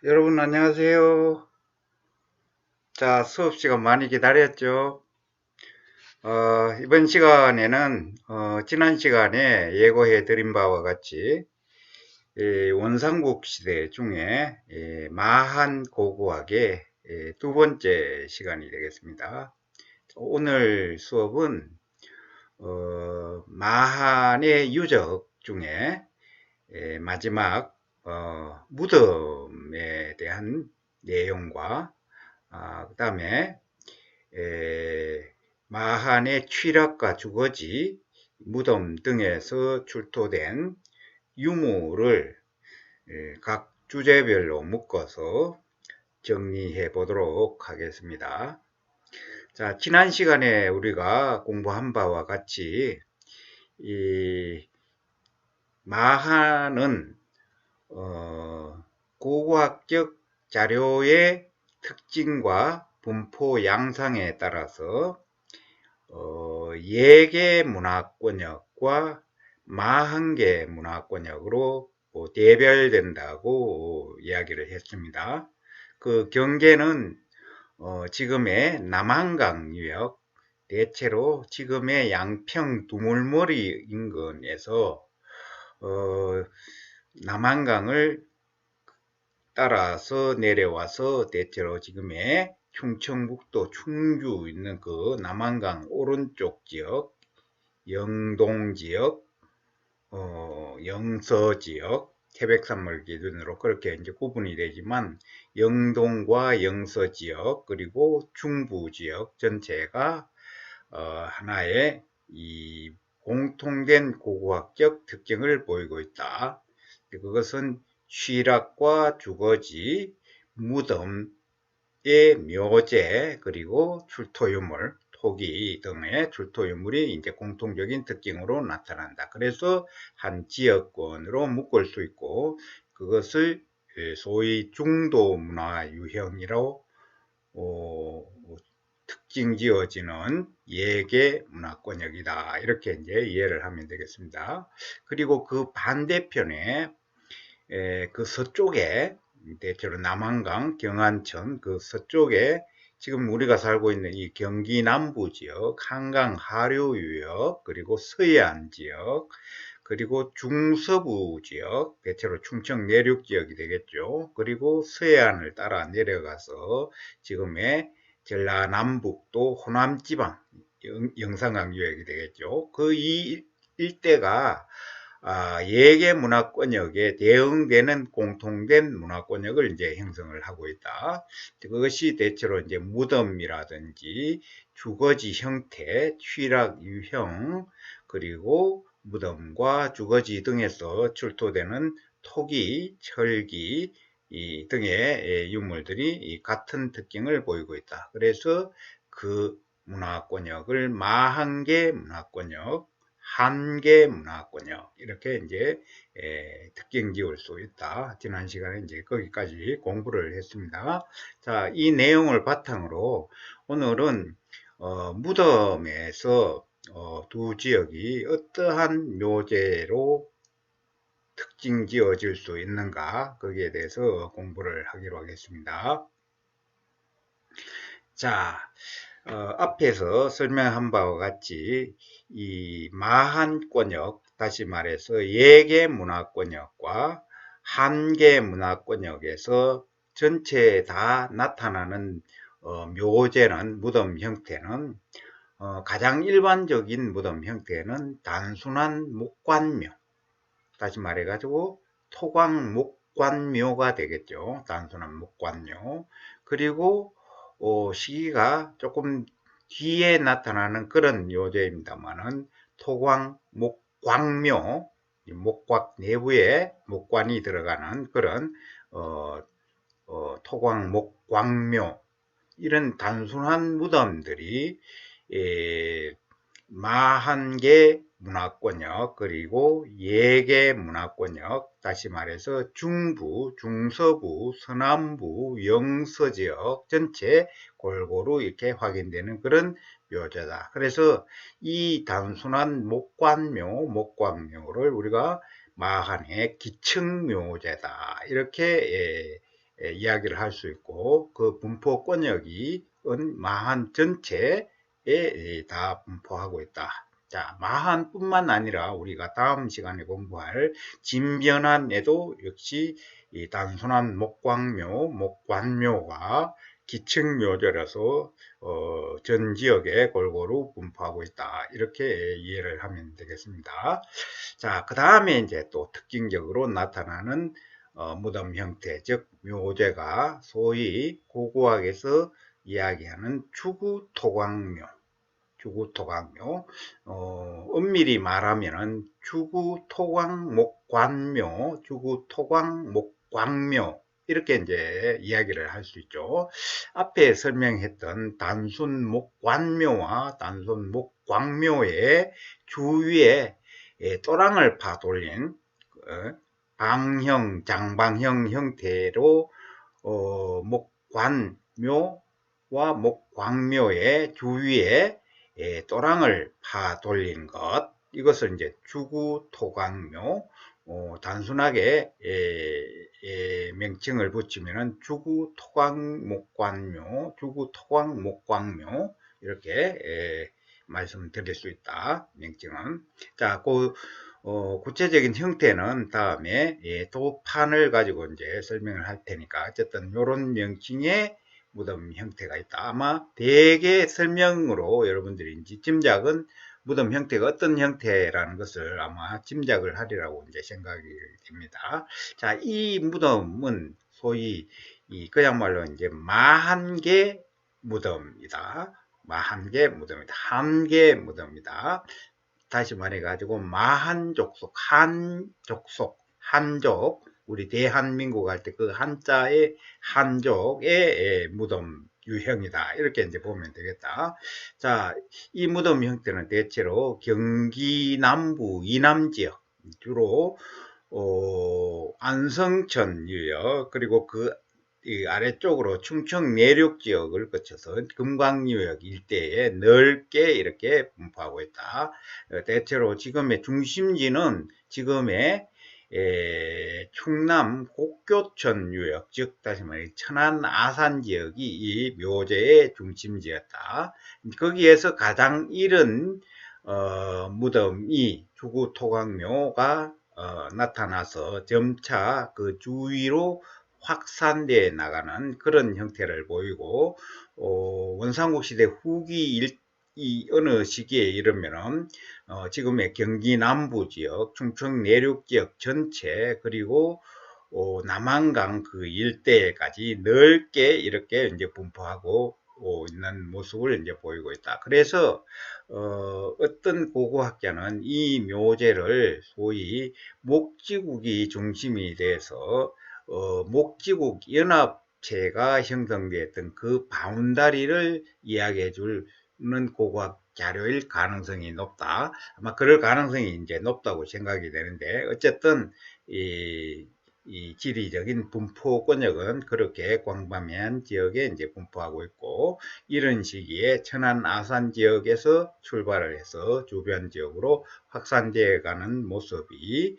여러분 안녕하세요. 자, 수업 시간 많이 기다렸죠? 이번 시간에는 지난 시간에 예고해 드린 바와 같이 이 원삼국 시대 중에 마한 고고학의 두 번째 시간이 되겠습니다. 오늘 수업은 마한의 유적 중에 마지막 무덤에 대한 내용과 그 다음에 마한의 취락과 주거지, 무덤 등에서 출토된 유물을 각 주제별로 묶어서 정리해 보도록 하겠습니다. 자, 지난 시간에 우리가 공부한 바와 같이 이 마한은 고고학적 자료의 특징과 분포 양상에 따라서 예계 문화권역과 마한계 문화권역으로 대별된다고 이야기를 했습니다. 그 경계는 지금의 남한강 유역, 대체로 지금의 양평 두물머리 인근에서 남한강을 따라서 내려와서 대체로 지금의 충청북도 충주 있는 그 남한강 오른쪽 지역, 영동 지역, 영서 지역, 태백산물 기준으로 그렇게 이제 구분이 되지만 영동과 영서 지역 그리고 중부 지역 전체가 하나의 이 공통된 고고학적 특징을 보이고 있다. 그것은 취락과 주거지, 무덤의 묘제, 그리고 출토유물, 토기 등의 출토유물이 이제 공통적인 특징으로 나타난다. 그래서 한 지역권으로 묶을 수 있고, 그것을 소위 중도 문화 유형이라고 특징 지어지는 예계 문화권역이다. 이렇게 이제 이해를 하면 되겠습니다. 그리고 그 반대편에 그 서쪽에 대체로 남한강, 경안천 그 서쪽에 지금 우리가 살고 있는 이 경기 남부 지역, 한강 하류 유역, 그리고 서해안 지역, 그리고 중서부 지역, 대체로 충청 내륙 지역이 되겠죠. 그리고 서해안을 따라 내려가서 지금의 전라남북도 호남지방, 영산강 유역이 되겠죠. 그 이 일대가 예계 문화권역에 대응되는 공통된 문화권역을 이제 형성을 하고 있다. 그것이 대체로 이제 무덤이라든지 주거지 형태, 취락 유형, 그리고 무덤과 주거지 등에서 출토되는 토기, 철기 등의 유물들이 같은 특징을 보이고 있다. 그래서 그 문화권역을 마한계 문화권역, 한계 문화권역 이렇게 이제 특징 지을 수 있다. 지난 시간에 이제 거기까지 공부를 했습니다. 자, 이 내용을 바탕으로 오늘은 무덤에서 두 지역이 어떠한 묘제로 특징 지어질 수 있는가 거기에 대해서 공부를 하기로 하겠습니다. 자, 앞에서 설명한 바와 같이 이 마한권역, 다시 말해서 예계 문화권역과 한계 문화권역에서 전체 다 나타나는 묘제는 무덤 형태는 가장 일반적인 무덤 형태는 단순한 목관묘, 다시 말해가지고 토광 목관묘가 되겠죠. 단순한 목관묘. 그리고 시기가 조금 뒤에 나타나는 그런 요제입니다만은 토광 목광묘, 목곽 내부에 목관이 들어가는 그런 토광 목광묘, 이런 단순한 무덤들이 마한계 문화권역 그리고 예계 문화권역, 다시 말해서 중부, 중서부, 서남부, 영서지역 전체 골고루 이렇게 확인되는 그런 묘제다. 그래서 이 단순한 목관묘를 우리가 마한의 기층묘제다. 이렇게 이야기를 할 수 있고, 그 분포 권역이 마한 전체에 다 분포하고 있다. 자, 마한뿐만 아니라 우리가 다음 시간에 공부할 진변환에도 역시 이 단순한 목관묘가 기층묘제라서 전 지역에 골고루 분포하고 있다. 이렇게 이해를 하면 되겠습니다. 자, 그 다음에 이제 또 특징적으로 나타나는 무덤 형태, 즉 묘제가 소위 고고학에서 이야기하는 주구토광묘, 엄밀히 말하면은 주구토광목관묘 이렇게 이제 이야기를 할 수 있죠. 앞에 설명했던 단순 목관묘와 단순 목광묘의 주위에 또랑을 파돌린 장방형 형태로 목관묘와 목광묘의 주위에 또랑을 파 돌린 것, 이것을 이제 주구토광묘, 단순하게 명칭을 붙이면은 주구토광목관묘, 주구토광목광묘 이렇게 말씀드릴 수 있다. 명칭은. 자, 구체적인 형태는 다음에 도판을 가지고 이제 설명을 할 테니까 어쨌든 이런 명칭의 무덤 형태가 있다. 아마 대개 설명으로 여러분들이 이제 짐작은 무덤 형태가 어떤 형태라는 것을 아마 짐작을 하리라고 이제 생각이 됩니다. 자, 이 무덤은 소위 그야말로 이제 마한계 무덤이다. 마한계 무덤이다. 한계 무덤이다. 다시 말해가지고 마한족속, 한족, 우리 대한민국 할 때 그 한자의 한족의 무덤 유형이다. 이렇게 이제 보면 되겠다. 자, 이 무덤 형태는 대체로 경기 남부 이남 지역, 주로 안성천 유역, 그리고 이 아래쪽으로 충청 내륙 지역을 거쳐서 금강유역 일대에 넓게 이렇게 분포하고 있다. 대체로 지금의 중심지는 지금의 충남 곡교천 유역, 즉 다시 말해 천안 아산 지역이 이 묘제의 중심지였다. 거기에서 가장 이른 무덤이 주구토광묘가 나타나서 점차 그 주위로 확산되어 나가는 그런 형태를 보이고, 원삼국 시대 후기 어느 시기에 이르면은 지금의 경기 남부 지역, 충청 내륙 지역 전체, 그리고 남한강 그 일대까지 넓게 이렇게 이제 분포하고 있는 모습을 이제 보이고 있다. 그래서 어떤 고고학자는 이 묘제를 소위 목지국이 중심이 돼서 목지국 연합체가 형성되었던 그 바운다리를 이야기해 주는 고고학 자료일 가능성이 높다. 아마 그럴 가능성이 이제 높다고 생각이 되는데, 어쨌든 이 지리적인 분포 권역은 그렇게 광범위한 지역에 이제 분포하고 있고, 이런 시기에 천안 아산 지역에서 출발을 해서 주변 지역으로 확산되어 가는 모습이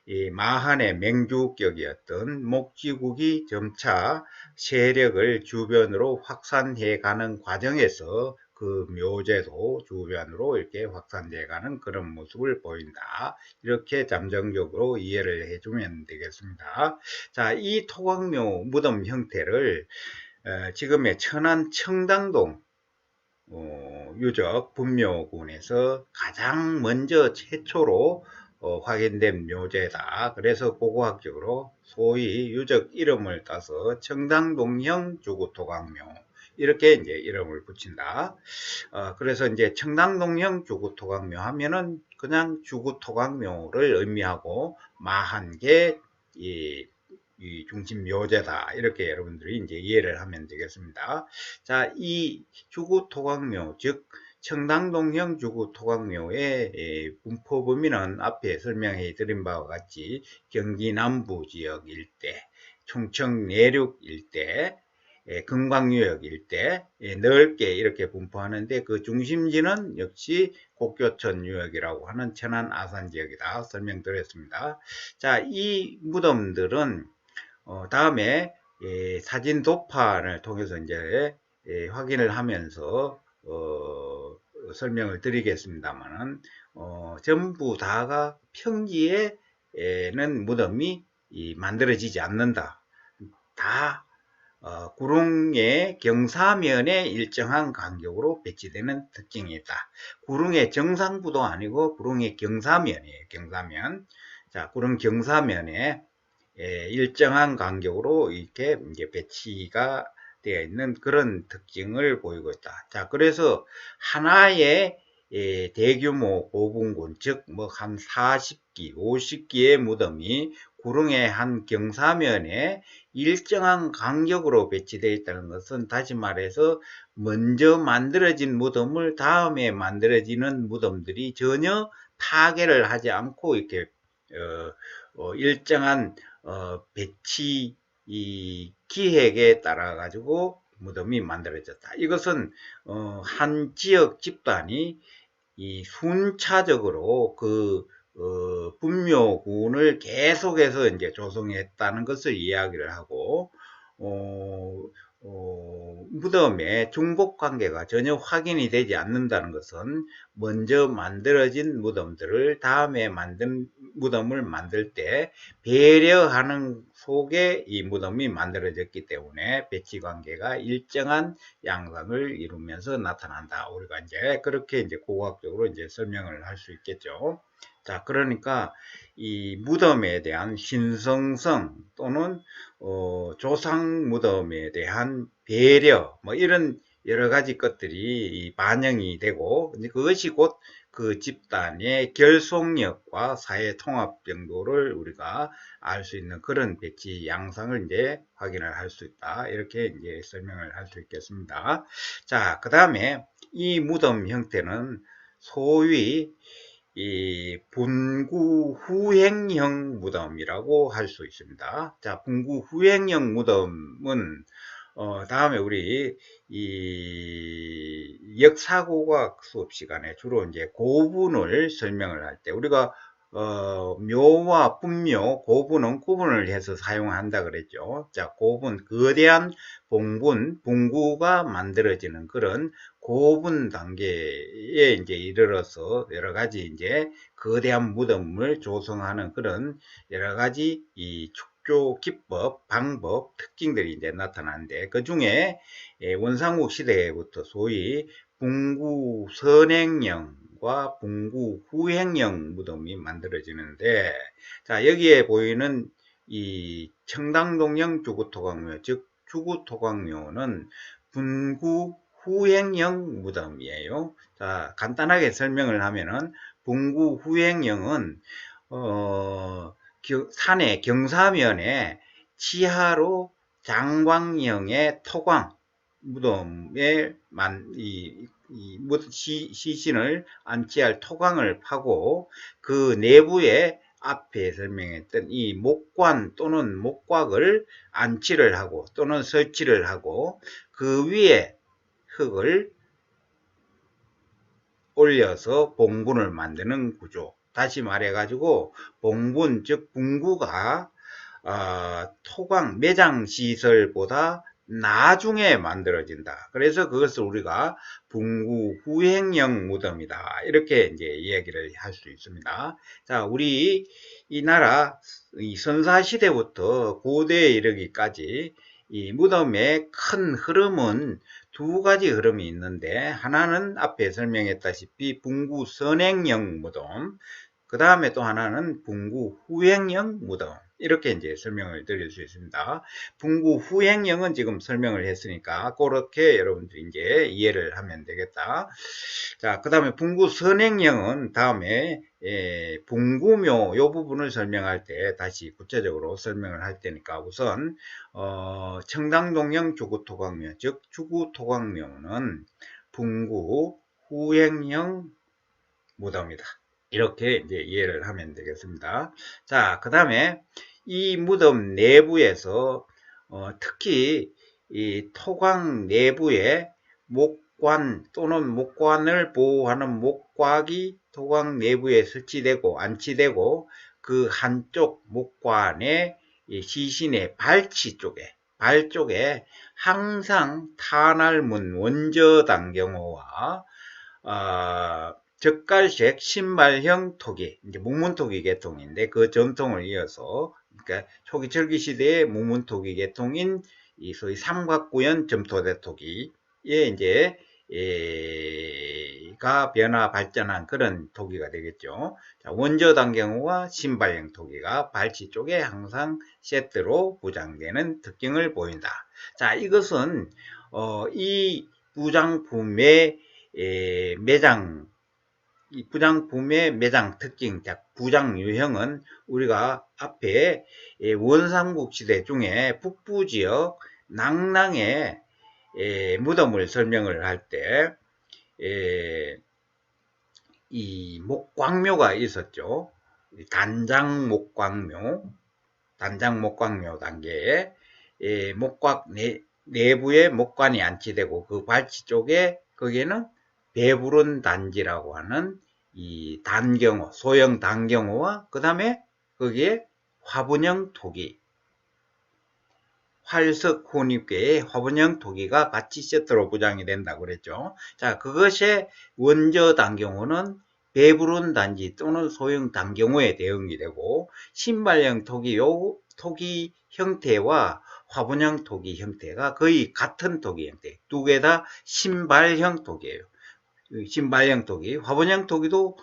이 마한의 맹주격이었던 목지국이 점차 세력을 주변으로 확산해 가는 과정에서 그 묘제도 주변으로 이렇게 확산돼 가는 그런 모습을 보인다. 이렇게 잠정적으로 이해를 해주면 되겠습니다. 자, 이 토광묘 무덤 형태를 지금의 천안 청당동 유적 분묘군에서 가장 먼저 최초로 확인된 묘제다. 그래서 고고학적으로 소위 유적 이름을 따서 청당동형 주구토광묘 이렇게 이제 이름을 붙인다. 그래서 이제 청당동형 주구토광묘 하면은 그냥 주구토광묘를 의미하고 마한계 이 중심 묘제다. 이렇게 여러분들이 이제 이해를 하면 되겠습니다. 자, 이 주구토광묘, 즉 청당동형 주구토광묘의 분포 범위는 앞에 설명해 드린 바와 같이 경기 남부 지역 일대, 충청 내륙 일대, 금광유역 일대 넓게 이렇게 분포하는데 그 중심지는 역시 곡교천 유역이라고 하는 천안 아산 지역이다 설명드렸습니다. 자, 이 무덤들은 다음에 사진 도판을 통해서 이제 확인을 하면서 설명을 드리겠습니다만은 전부 다가 평지에는 무덤이 만들어지지 않는다. 다 구릉의 경사면에 일정한 간격으로 배치되는 특징이 있다. 구릉의 정상부도 아니고 구릉의 경사면이에요. 경사면. 자, 구릉 경사면에 일정한 간격으로 이렇게 이제 배치가 되어 있는 그런 특징을 보이고 있다. 자, 그래서 하나의 대규모 고분군, 즉 뭐 한 40기, 50기의 무덤이 구릉의 한 경사면에 일정한 간격으로 배치되어 있다는 것은 다시 말해서 먼저 만들어진 무덤을 다음에 만들어지는 무덤들이 전혀 파괴를 하지 않고 이렇게 일정한 배치 이 기획에 따라 가지고 무덤이 만들어졌다. 이것은 한 지역 집단이 이 순차적으로 그 분묘군을 계속해서 이제 조성했다는 것을 이야기를 하고 무덤의 중복 관계가 전혀 확인이 되지 않는다는 것은 먼저 만들어진 무덤들을 다음에 만든 무덤을 만들 때 배려하는 속에 이 무덤이 만들어졌기 때문에 배치 관계가 일정한 양상을 이루면서 나타난다. 우리가 이제 그렇게 이제 고고학적으로 이제 설명을 할 수 있겠죠. 자, 그러니까 이 무덤에 대한 신성성 또는 조상 무덤에 대한 배려 뭐 이런 여러 가지 것들이 반영이 되고 그것이 곧 그 집단의 결속력과 사회 통합 정도를 우리가 알 수 있는 그런 배치 양상을 이제 확인을 할 수 있다. 이렇게 이제 설명을 할 수 있겠습니다. 자, 그 다음에 이 무덤 형태는 소위 이 분구 후행형 무덤이라고 할 수 있습니다. 자, 분구 후행형 무덤은 다음에 우리 이 역사고고학 수업 시간에 주로 이제 고분을 설명을 할 때 우리가 묘와 분묘, 고분은 구분을 해서 사용한다 그랬죠. 자, 고분, 거대한 봉분, 분구가 만들어지는 그런 고분 단계에 이제 이르러서 여러 가지 이제 거대한 무덤을 조성하는 그런 여러 가지 이 축조 기법, 방법, 특징들이 이제 나타나는데 그 중에 원삼국 시대부터 소위 분구 선행형과 분구 후행형 무덤이 만들어지는데 자, 여기에 보이는 이 청당동형 주구토각묘, 즉 주구토각묘는 분구 후행형 무덤이에요. 자, 간단하게 설명을 하면은 분구 후행형은 산의 경사면에 지하로 장광형의 토광 무덤에 시신을 안치할 토광을 파고 그 내부에 앞에 설명했던 이 목관 또는 목곽을 안치를 하고 또는 설치를 하고 그 위에 흙을 올려서 봉분을 만드는 구조. 다시 말해가지고 봉분 즉 분구가 토광 매장 시설보다 나중에 만들어진다. 그래서 그것을 우리가 분구 후행형 무덤이다. 이렇게 이제 이야기를 할 수 있습니다. 자, 우리 이 나라 이 선사시대부터 고대에 이르기까지 이 무덤의 큰 흐름은 두 가지 흐름이 있는데 하나는 앞에 설명했다시피 분구 선행형 무덤, 그 다음에 또 하나는 분구 후행형 무덤. 이렇게 이제 설명을 드릴 수 있습니다. 분구 후행형은 지금 설명을 했으니까 그렇게 여러분들이 이제 이해를 하면 되겠다. 자, 그 다음에 분구 선행형은 다음에 분구묘 요 부분을 설명할 때 다시 구체적으로 설명을 할 테니까 우선 청당동형 주구토각묘 즉 주구토각묘는 분구 후행형 무덤이다. 이렇게 이제 이해를 하면 되겠습니다. 자, 그 다음에 이 무덤 내부에서 특히 이 토강 내부에 목관 또는 목관을 보호하는 목곽이 토강 내부에 설치되고 안치되고 그 한쪽 목관의 시신의 발치 쪽에 발 쪽에 항상 탄알문 원저단경호와 젓갈색 신발형 토기, 이제 묵문토기 계통인데 그 전통을 이어서 그러니까 초기 철기 시대의 묵문토기 계통인 이 소위 삼각구형 점토대 토기에 이제 가 변화 발전한 그런 토기가 되겠죠. 자, 원저단 경우와 신발형 토기가 발치 쪽에 항상 세트로 부장되는 특징을 보인다. 자, 이것은 이 부장품의 매장, 이 부장품의 매장 특징, 부장 유형은 우리가 앞에 원삼국 시대 중에 북부 지역 낭랑의 무덤을 설명을 할 때 이 목광묘가 있었죠. 단장 목광묘 단계에 목곽 내부에 목관이 안치되고 그 발치 쪽에 거기에는 배부른 단지라고 하는 이 단경호, 소형 단경호와 그 다음에 거기에 화분형 토기, 활석 혼입계의 화분형 토기가 같이 세트로 부장이 된다고 그랬죠. 자, 그것의 원저 단경호는 배부른 단지 또는 소형 단경호에 대응이 되고 신발형 토기 형태와 화분형 토기 형태가 거의 같은 토기 형태. 두 개 다 신발형 토기예요. 신발형 토기, 화분형 토기도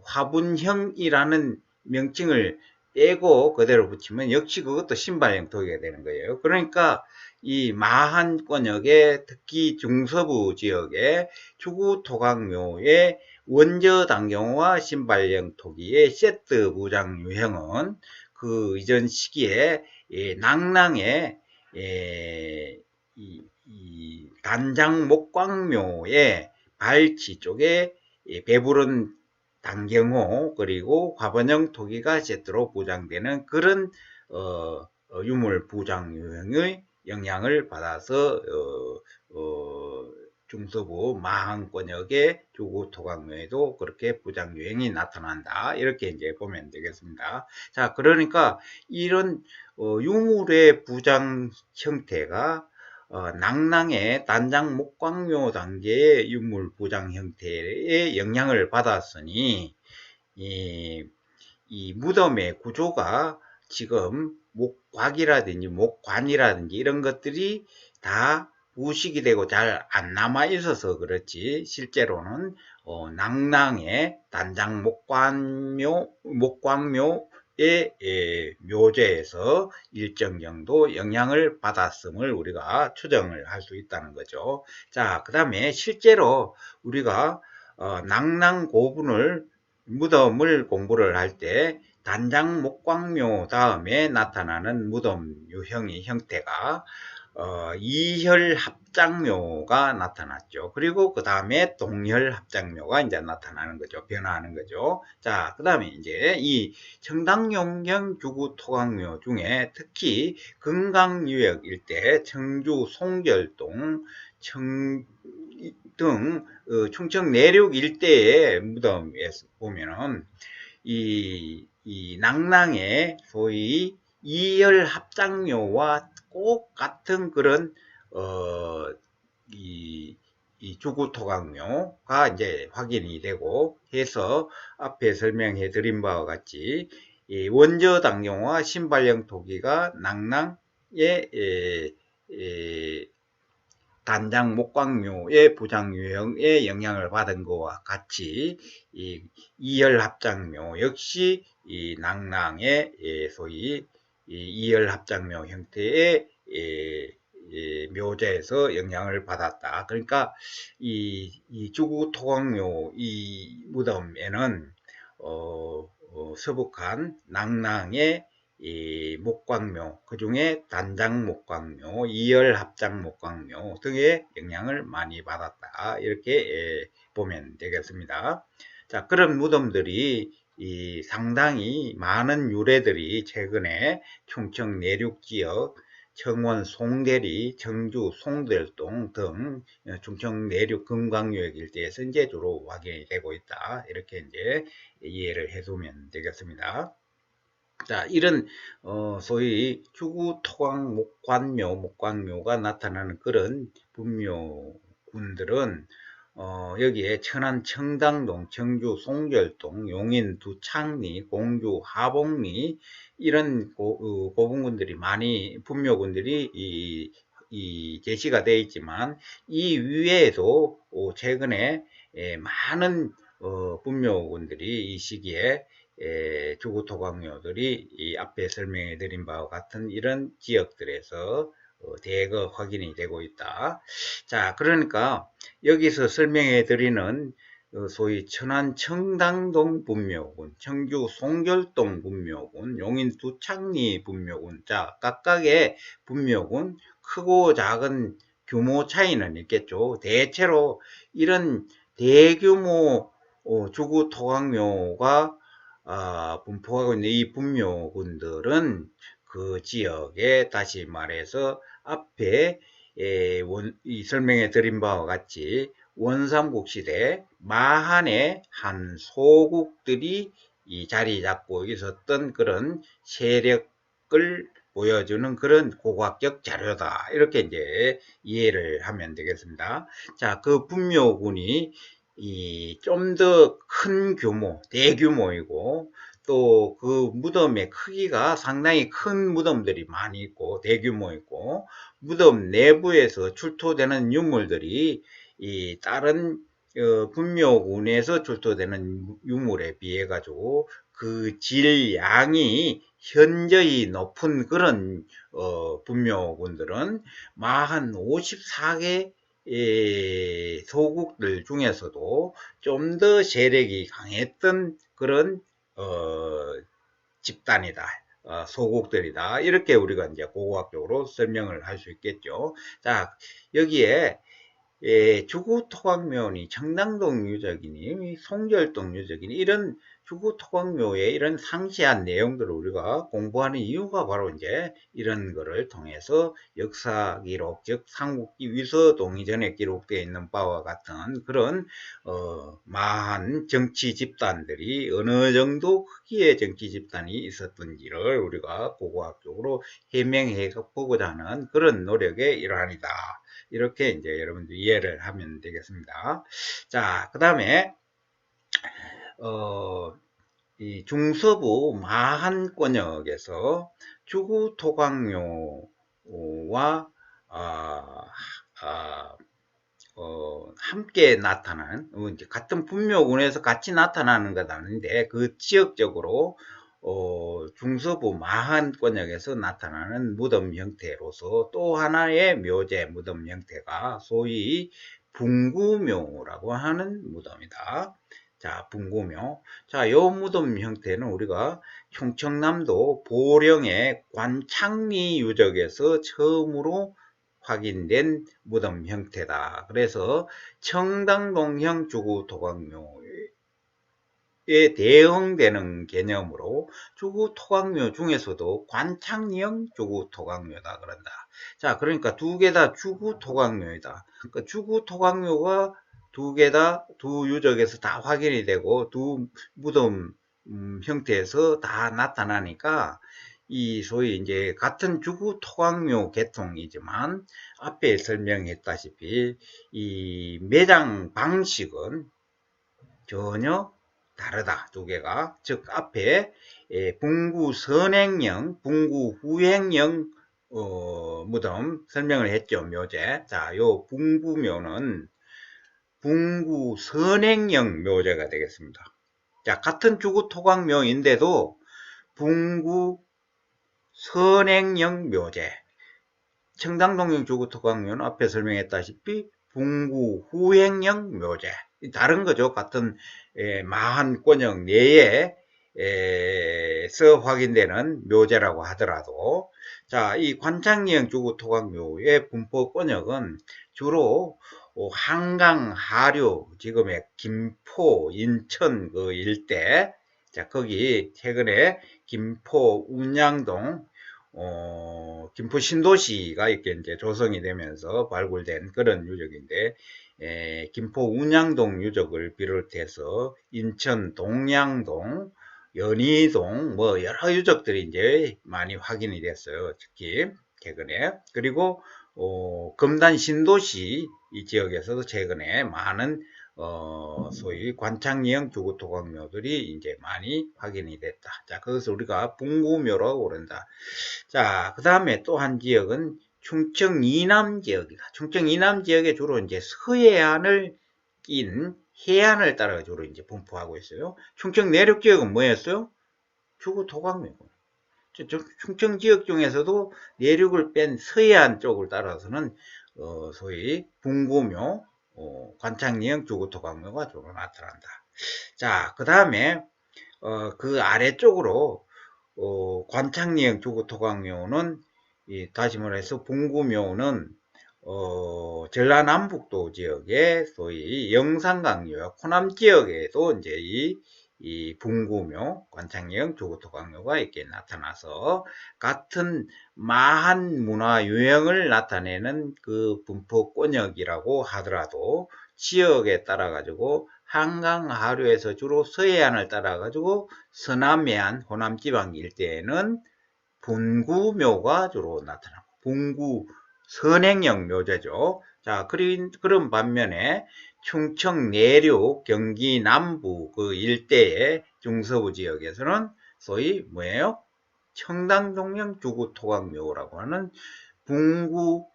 화분형이라는 명칭을 빼고 그대로 붙이면 역시 그것도 신발형 토기가 되는 거예요. 그러니까 이 마한권역의 특히 중서부 지역의 주구 토강묘의 원저 단경호와 신발형 토기의 세트 부장 유형은 그 이전 시기에 낭랑의 이 단장 목광묘의 발치 쪽에 배부른 단경호 그리고 화분형 토기가 세트로 부장되는 그런 유물 부장 유형의 영향을 받아서 중서부 마항권역의 주구 토강묘에도 그렇게 부장 유형이 나타난다. 이렇게 이제 보면 되겠습니다. 자, 그러니까 이런 유물의 부장 형태가 낭랑의 단장 목광묘 단계의 유물 부장 형태의 영향을 받았으니 이 무덤의 구조가 지금 목곽이라든지 목관이라든지 이런 것들이 다 부식이 되고 잘 안 남아 있어서 그렇지 실제로는 낭랑의 단장 목광묘의 묘제에서 일정 정도 영향을 받았음을 우리가 추정을 할 수 있다는 거죠. 자, 그 다음에 실제로 우리가 낭랑 고분을 무덤을 공부를 할 때 단장 목광묘 다음에 나타나는 무덤 유형의 형태가 이혈 합장묘가 나타났죠. 그리고 그 다음에 동혈 합장묘가 이제 나타나는 거죠. 변화하는 거죠. 자, 그 다음에 이제 이 청당용경 주구 토강묘 중에 특히 금강유역 일대 청주 송절동 등 충청 내륙 일대의 무덤에서 보면은 이 낭랑의 소위 이혈 합장묘와 꼭 같은 그런 이 주구 토강묘가 이제 확인이 되고 해서 앞에 설명해 드린 바와 같이 이 원저 단경호와 신발형 토기가 낭랑의 단장 목광묘의 부장 유형의 영향을 받은 것과 같이 이 이혈 합장묘 역시 이 낭랑의 소위 이혈 합장묘 형태의 묘제에서 영향을 받았다. 그러니까 이 주구 토강묘 이 무덤에는 서북한 낭랑의 이 목광묘, 그 중에 단장 목광묘, 이열 합장 목광묘 등의 영향을 많이 받았다. 이렇게 보면 되겠습니다. 자, 그런 무덤들이 상당히 많은 유래들이 최근에 충청 내륙 지역 청원 송대리, 청주 송도동 등 충청 내륙 금강유역 일대에서 이제 주로 확인이 되고 있다. 이렇게 이제 이해를 해두면 되겠습니다. 자, 이런 소위 주구 토강 목광묘가 나타나는 그런 분묘군들은 여기에 천안 청당동, 청주 송절동, 용인 두창리, 공주 하봉리 이런 고분군들이 많이 분묘군들이 제시가 되어 있지만 이 위에도 최근에 많은 분묘군들이 이 시기에 주구토강묘들이 이 앞에 설명해 드린 바와 같은 이런 지역들에서 대거 확인이 되고 있다. 자, 그러니까 여기서 설명해 드리는 소위 천안 청당동 분묘군, 청주 송결동 분묘군, 용인 두창리 분묘군, 자, 각각의 분묘군 크고 작은 규모 차이는 있겠죠. 대체로 이런 대규모 주구토강묘가 분포하고 있는 이 분묘군들은 그 지역에 다시 말해서 앞에 이 설명해 드린 바와 같이 원삼국 시대 마한의 한 소국들이 이 자리 잡고 있었던 그런 세력을 보여주는 그런 고고학적 자료다. 이렇게 이제 이해를 하면 되겠습니다. 자, 그 분묘군이 좀 더 큰 규모, 대규모이고 또 그 무덤의 크기가 상당히 큰 무덤들이 많이 있고 대규모이고 무덤 내부에서 출토되는 유물들이 이 다른 분묘군에서 출토되는 유물에 비해 가지고 그 질량이 현저히 높은 그런 분묘군들은 마한 54개 소국들 중에서도 좀 더 세력이 강했던 그런 집단이다. 소국들이다. 이렇게 우리가 이제 고고학적으로 설명을 할 수 있겠죠. 자, 여기에 주구토강묘니 청당동 유적이니 송절동 유적이니 이런 주구토강묘의 이런 상세한 내용들을 우리가 공부하는 이유가 바로 이제 이런 거를 통해서 역사 기록, 즉 삼국지 위서동이 전에 기록되어 있는 바와 같은 그런 마한 정치 집단들이 어느 정도 크기의 정치 집단이 있었던지를 우리가 고고학적으로 해명해 보고자 하는 그런 노력의 일환이다. 이렇게 이제 여러분들 이해를 하면 되겠습니다. 자, 그 다음에 이 중서부 마한권역에서 주구토강묘와 함께 나타나는 같은 분묘군에서 같이 나타나는 건 아닌데 그 지역적으로 중서부 마한권역에서 나타나는 무덤 형태로서 또 하나의 묘제 무덤 형태가 소위 분구묘라고 하는 무덤이다. 자, 분구묘. 자, 요 무덤 형태는 우리가 충청남도 보령의 관창리 유적에서 처음으로 확인된 무덤 형태다. 그래서 청당동형 주구토강묘에 대응되는 개념으로 주구토강묘 중에서도 관창형 주구토강묘다 그런다. 자, 그러니까 두 개 다 주구토강묘이다. 그러니까 주구토강묘가 두 개 다 두 유적에서 다 확인이 되고 두 무덤 형태에서 다 나타나니까 이 소위 이제 같은 주구토강묘 계통이지만 앞에 설명했다시피 이 매장 방식은 전혀 다르다. 두 개가. 즉 앞에 분구 선행형, 분구 후행형 무덤 설명을 했죠. 묘제. 자, 요 분구묘는 분구 선행형 묘제가 되겠습니다. 자, 같은 주구토강묘인데도 분구 선행형 묘제. 청당동형 주구토강묘는 앞에 설명했다시피 분구 후행형 묘제. 다른 거죠. 같은 마한권역 내에서 확인되는 묘제라고 하더라도 자, 이 관창리형 주구토강묘의 분포권역은 주로 한강 하류, 지금의 김포, 인천 그 일대, 자, 거기 최근에 김포 운양동 김포 신도시가 이렇게 이제 조성이 되면서 발굴된 그런 유적인데, 김포 운양동 유적을 비롯해서 인천 동양동, 연희동, 뭐 여러 유적들이 이제 많이 확인이 됐어요. 특히 최근에. 그리고 금단 신도시 이 지역에서도 최근에 많은 소위 관창형 주구토각묘들이 이제 많이 확인이 됐다. 자, 그것을 우리가 분구묘라고 그런다. 자, 그 다음에 또 한 지역은 충청 이남 지역이다. 충청 이남 지역에 주로 이제 서해안을 낀 해안을 따라 주로 이제 분포하고 있어요. 충청 내륙 지역은 뭐였어요? 주구토각묘고. 충청 지역 중에서도 내륙을 뺀 서해안 쪽을 따라서는 소위 분구묘, 관창리형 주구토각묘가 주로 나타난다. 자, 그 다음에 그 아래쪽으로 관창리형 주구토각묘는 다시 말해서 분구묘는 전라남북도 지역의 소위 영산강유역 호남 지역에도 이제 이 분구묘, 관창형 주구토각묘가 이렇게 나타나서 같은 마한 문화 유형을 나타내는 그 분포권역이라고 하더라도 지역에 따라 가지고 한강 하류에서 주로 서해안을 따라 가지고 서남해안, 호남지방 일대에는 분구묘가 주로 나타나고 분구 선행형 묘제죠. 자, 그런 반면에 충청 내륙, 경기 남부 그 일대의 중서부 지역에서는 소위 뭐예요? 청당동형 주구토각묘라고 하는 분구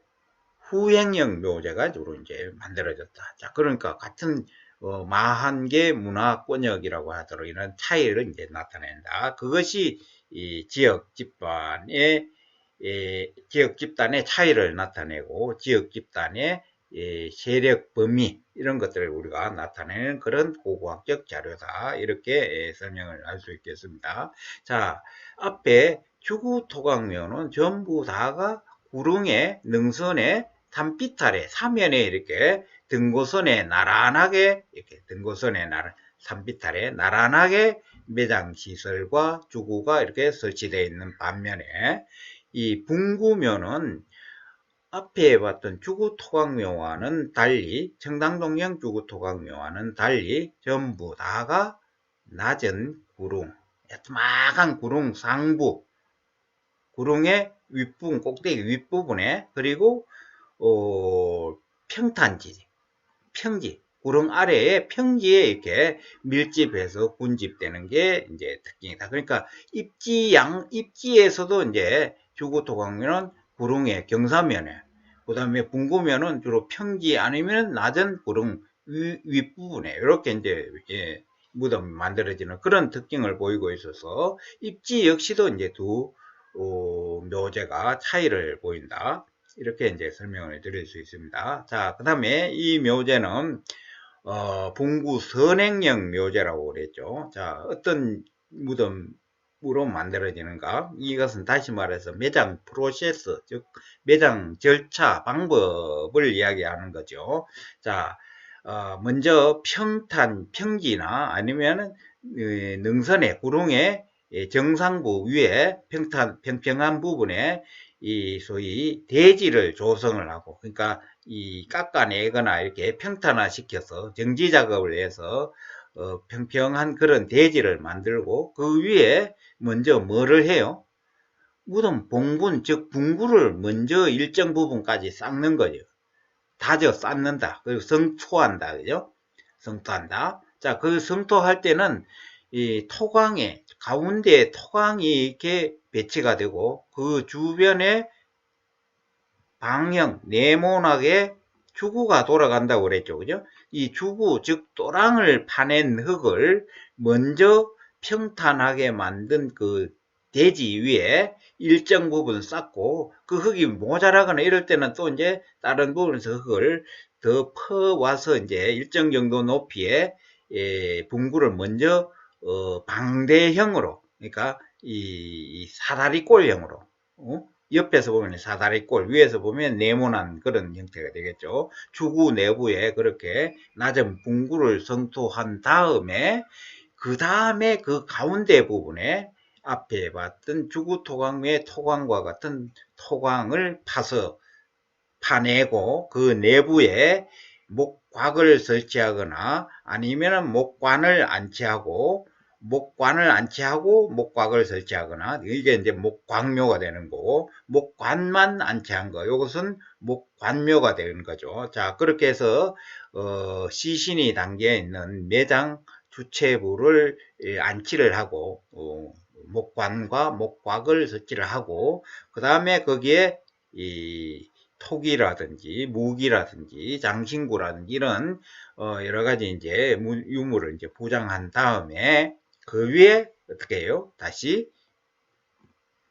후행형 묘제가 주로 이제 만들어졌다. 자, 그러니까 같은 마한계 문화권역이라고 하도록 이런 차이를 이제 나타낸다. 그것이 이 지역 집단의 차이를 나타내고 지역 집단의 세력 범위 이런 것들을 우리가 나타내는 그런 고고학적 자료다. 이렇게 설명을 할 수 있겠습니다. 자, 앞에 주구토각묘는 전부 다가 구릉의 능선의 산비탈에 사면에 이렇게 등고선에 나란하게 이렇게 산비탈에 나란하게 매장 시설과 주구가 이렇게 설치되어 있는 반면에 이 분구묘는 앞에 봤던 주구토각묘와는 달리 청당동형 주구토각묘와는 달리 전부 다가 낮은 구릉, 야트막한 구릉 상부, 구릉의 윗부분, 꼭대기 윗부분에 그리고 평탄지, 평지, 구릉 아래에 평지에 이렇게 밀집해서 군집되는 게 이제 특징이다. 그러니까 입지에서도 이제 주구토각묘는 구릉의 경사면에, 그 다음에 분구면은 주로 평지 아니면 낮은 구릉 윗부분에 이렇게 이제 무덤이 만들어지는 그런 특징을 보이고 있어서 입지 역시도 이제 두 묘제가 차이를 보인다. 이렇게 이제 설명을 드릴 수 있습니다. 자, 그 다음에 이 묘제는 분구 선행형 묘제라고 그랬죠. 자, 어떤 무덤으로 만들어지는가? 이것은 다시 말해서 매장 프로세스, 즉 매장 절차, 방법을 이야기하는 거죠. 자, 먼저 평지나 아니면 능선의 구릉의 정상부 위에 평평한 부분에 이 소위 대지를 조성을 하고, 그러니까 이 깎아내거나 이렇게 평탄화 시켜서 정지 작업을 해서 평평한 그런 대지를 만들고 그 위에 먼저 뭐를 해요? 무덤 봉분, 즉 분구를 먼저 일정 부분까지 쌓는 거죠. 다져 쌓는다. 그리고 성토한다. 그죠? 성토한다. 자, 그 성토할 때는 이 토광에, 가운데에 토광이 이렇게 배치가 되고 그 주변에 방형, 네모나게 주구가 돌아간다고 그랬죠. 그죠? 이 주구, 즉 또랑을 파낸 흙을 먼저 평탄하게 만든 그 대지 위에 일정 부분 쌓고 그 흙이 모자라거나 이럴 때는 또 이제 다른 부분에서 흙을 더 퍼와서 이제 일정 정도 높이에 분구를 먼저 방대형으로, 그러니까 이 사다리꼴형으로, 옆에서 보면 사다리꼴, 위에서 보면 네모난 그런 형태가 되겠죠. 주구 내부에 그렇게 낮은 분구를 성토한 다음에 그 다음에 그 가운데 부분에 앞에 봤던 주구토강의 토강과 같은 토강을 파내고 그 내부에 목곽을 설치하거나 아니면 목관을 안치하고 목곽을 설치하거나 이게 이제 목곽묘가 되는 거고 목관만 안치한 거 이것은 목관묘가 되는 거죠. 자, 그렇게 해서 시신이 담겨 있는 매장 주체부를 안치를 하고 목관과 목곽을 설치를 하고 그 다음에 거기에 이 토기라든지 무기라든지 장신구라든지 이런 여러 가지 이제 유물을 이제 부장한 다음에 그 위에 어떻게 해요? 다시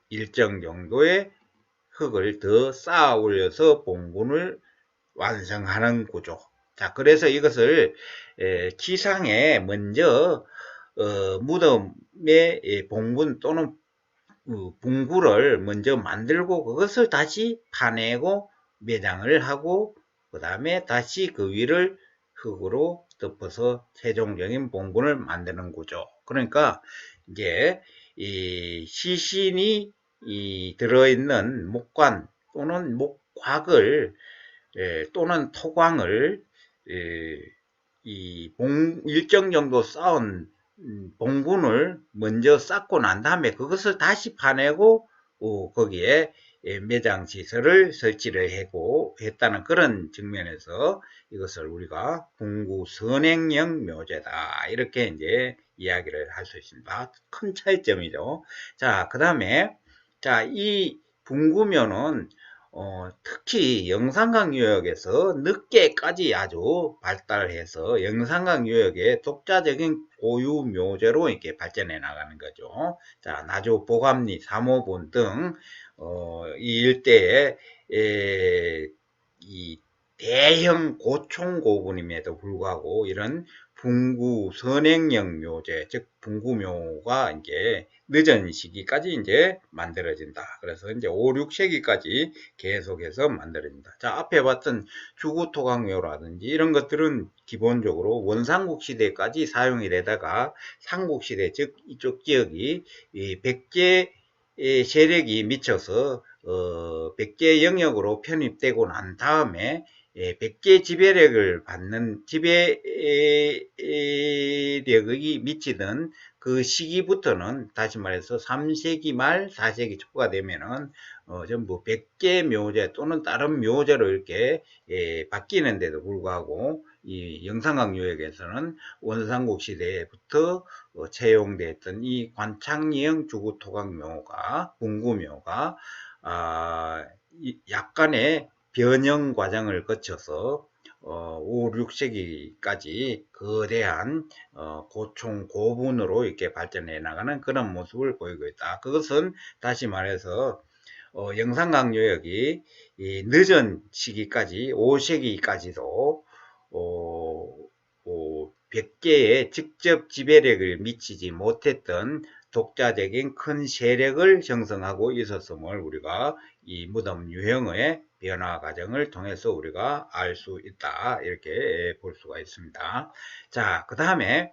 일정 정도의 흙을 더 쌓아 올려서 봉분을 완성하는 구조. 자, 그래서 이것을 기상에 먼저 무덤의 봉분 또는 분구를 먼저 만들고 그것을 다시 파내고 매장을 하고 그 다음에 다시 그 위를 흙으로 덮어서 최종적인 봉분을 만드는 거죠. 그러니까 이제 이 시신이 들어있는 목관 또는 목곽을 또는 토광을 일정 정도 쌓은 봉분을 먼저 쌓고 난 다음에 그것을 다시 파내고 거기에 매장 시설을 설치를 했다는 그런 측면에서 이것을 우리가 분구 선행형 묘제다 이렇게 이제 이야기를 할 수 있습니다. 큰 차이점이죠. 자, 그 다음에 이 분구묘는 특히 영산강 유역에서 늦게까지 아주 발달해서 영산강 유역의 독자적인 고유 묘제로 이렇게 발전해 나가는 거죠. 자, 나주 보감리 3호분 등 이 일대에 이 대형 고총 고분임에도 불구하고 이런 분구 선행형 묘제, 즉 분구묘가 이제 늦은 시기까지 이제 만들어진다. 그래서 이제 5, 6세기까지 계속해서 만들어진다. 자, 앞에 봤던 주구토강묘라든지 이런 것들은 기본적으로 원삼국 시대까지 사용이 되다가 삼국시대, 즉 이쪽 지역이 이 백제 세력이 미쳐서 백제 영역으로 편입되고 난 다음에 백제 지배력을 받는 지배력이 미치던 그 시기부터는 다시 말해서 3세기 말 4세기 초가 되면은 전부 백제 묘제 또는 다른 묘제로 이렇게 바뀌는데도 불구하고 이 영산강 유역에서는 원삼국 시대부터 채용됐던 이 관창형 주구토강묘가 분구묘가 약간의 변형 과정을 거쳐서 5, 6세기까지 거대한 고총 고분으로 이렇게 발전해 나가는 그런 모습을 보이고 있다. 그것은 다시 말해서 영산강 유역이 늦은 시기까지 5세기까지도 100개의 직접 지배력을 미치지 못했던 독자적인 큰 세력을 형성하고 있었음을 우리가 이 무덤 유형의 변화 과정을 통해서 우리가 알 수 있다. 이렇게 볼 수가 있습니다. 자, 그 다음에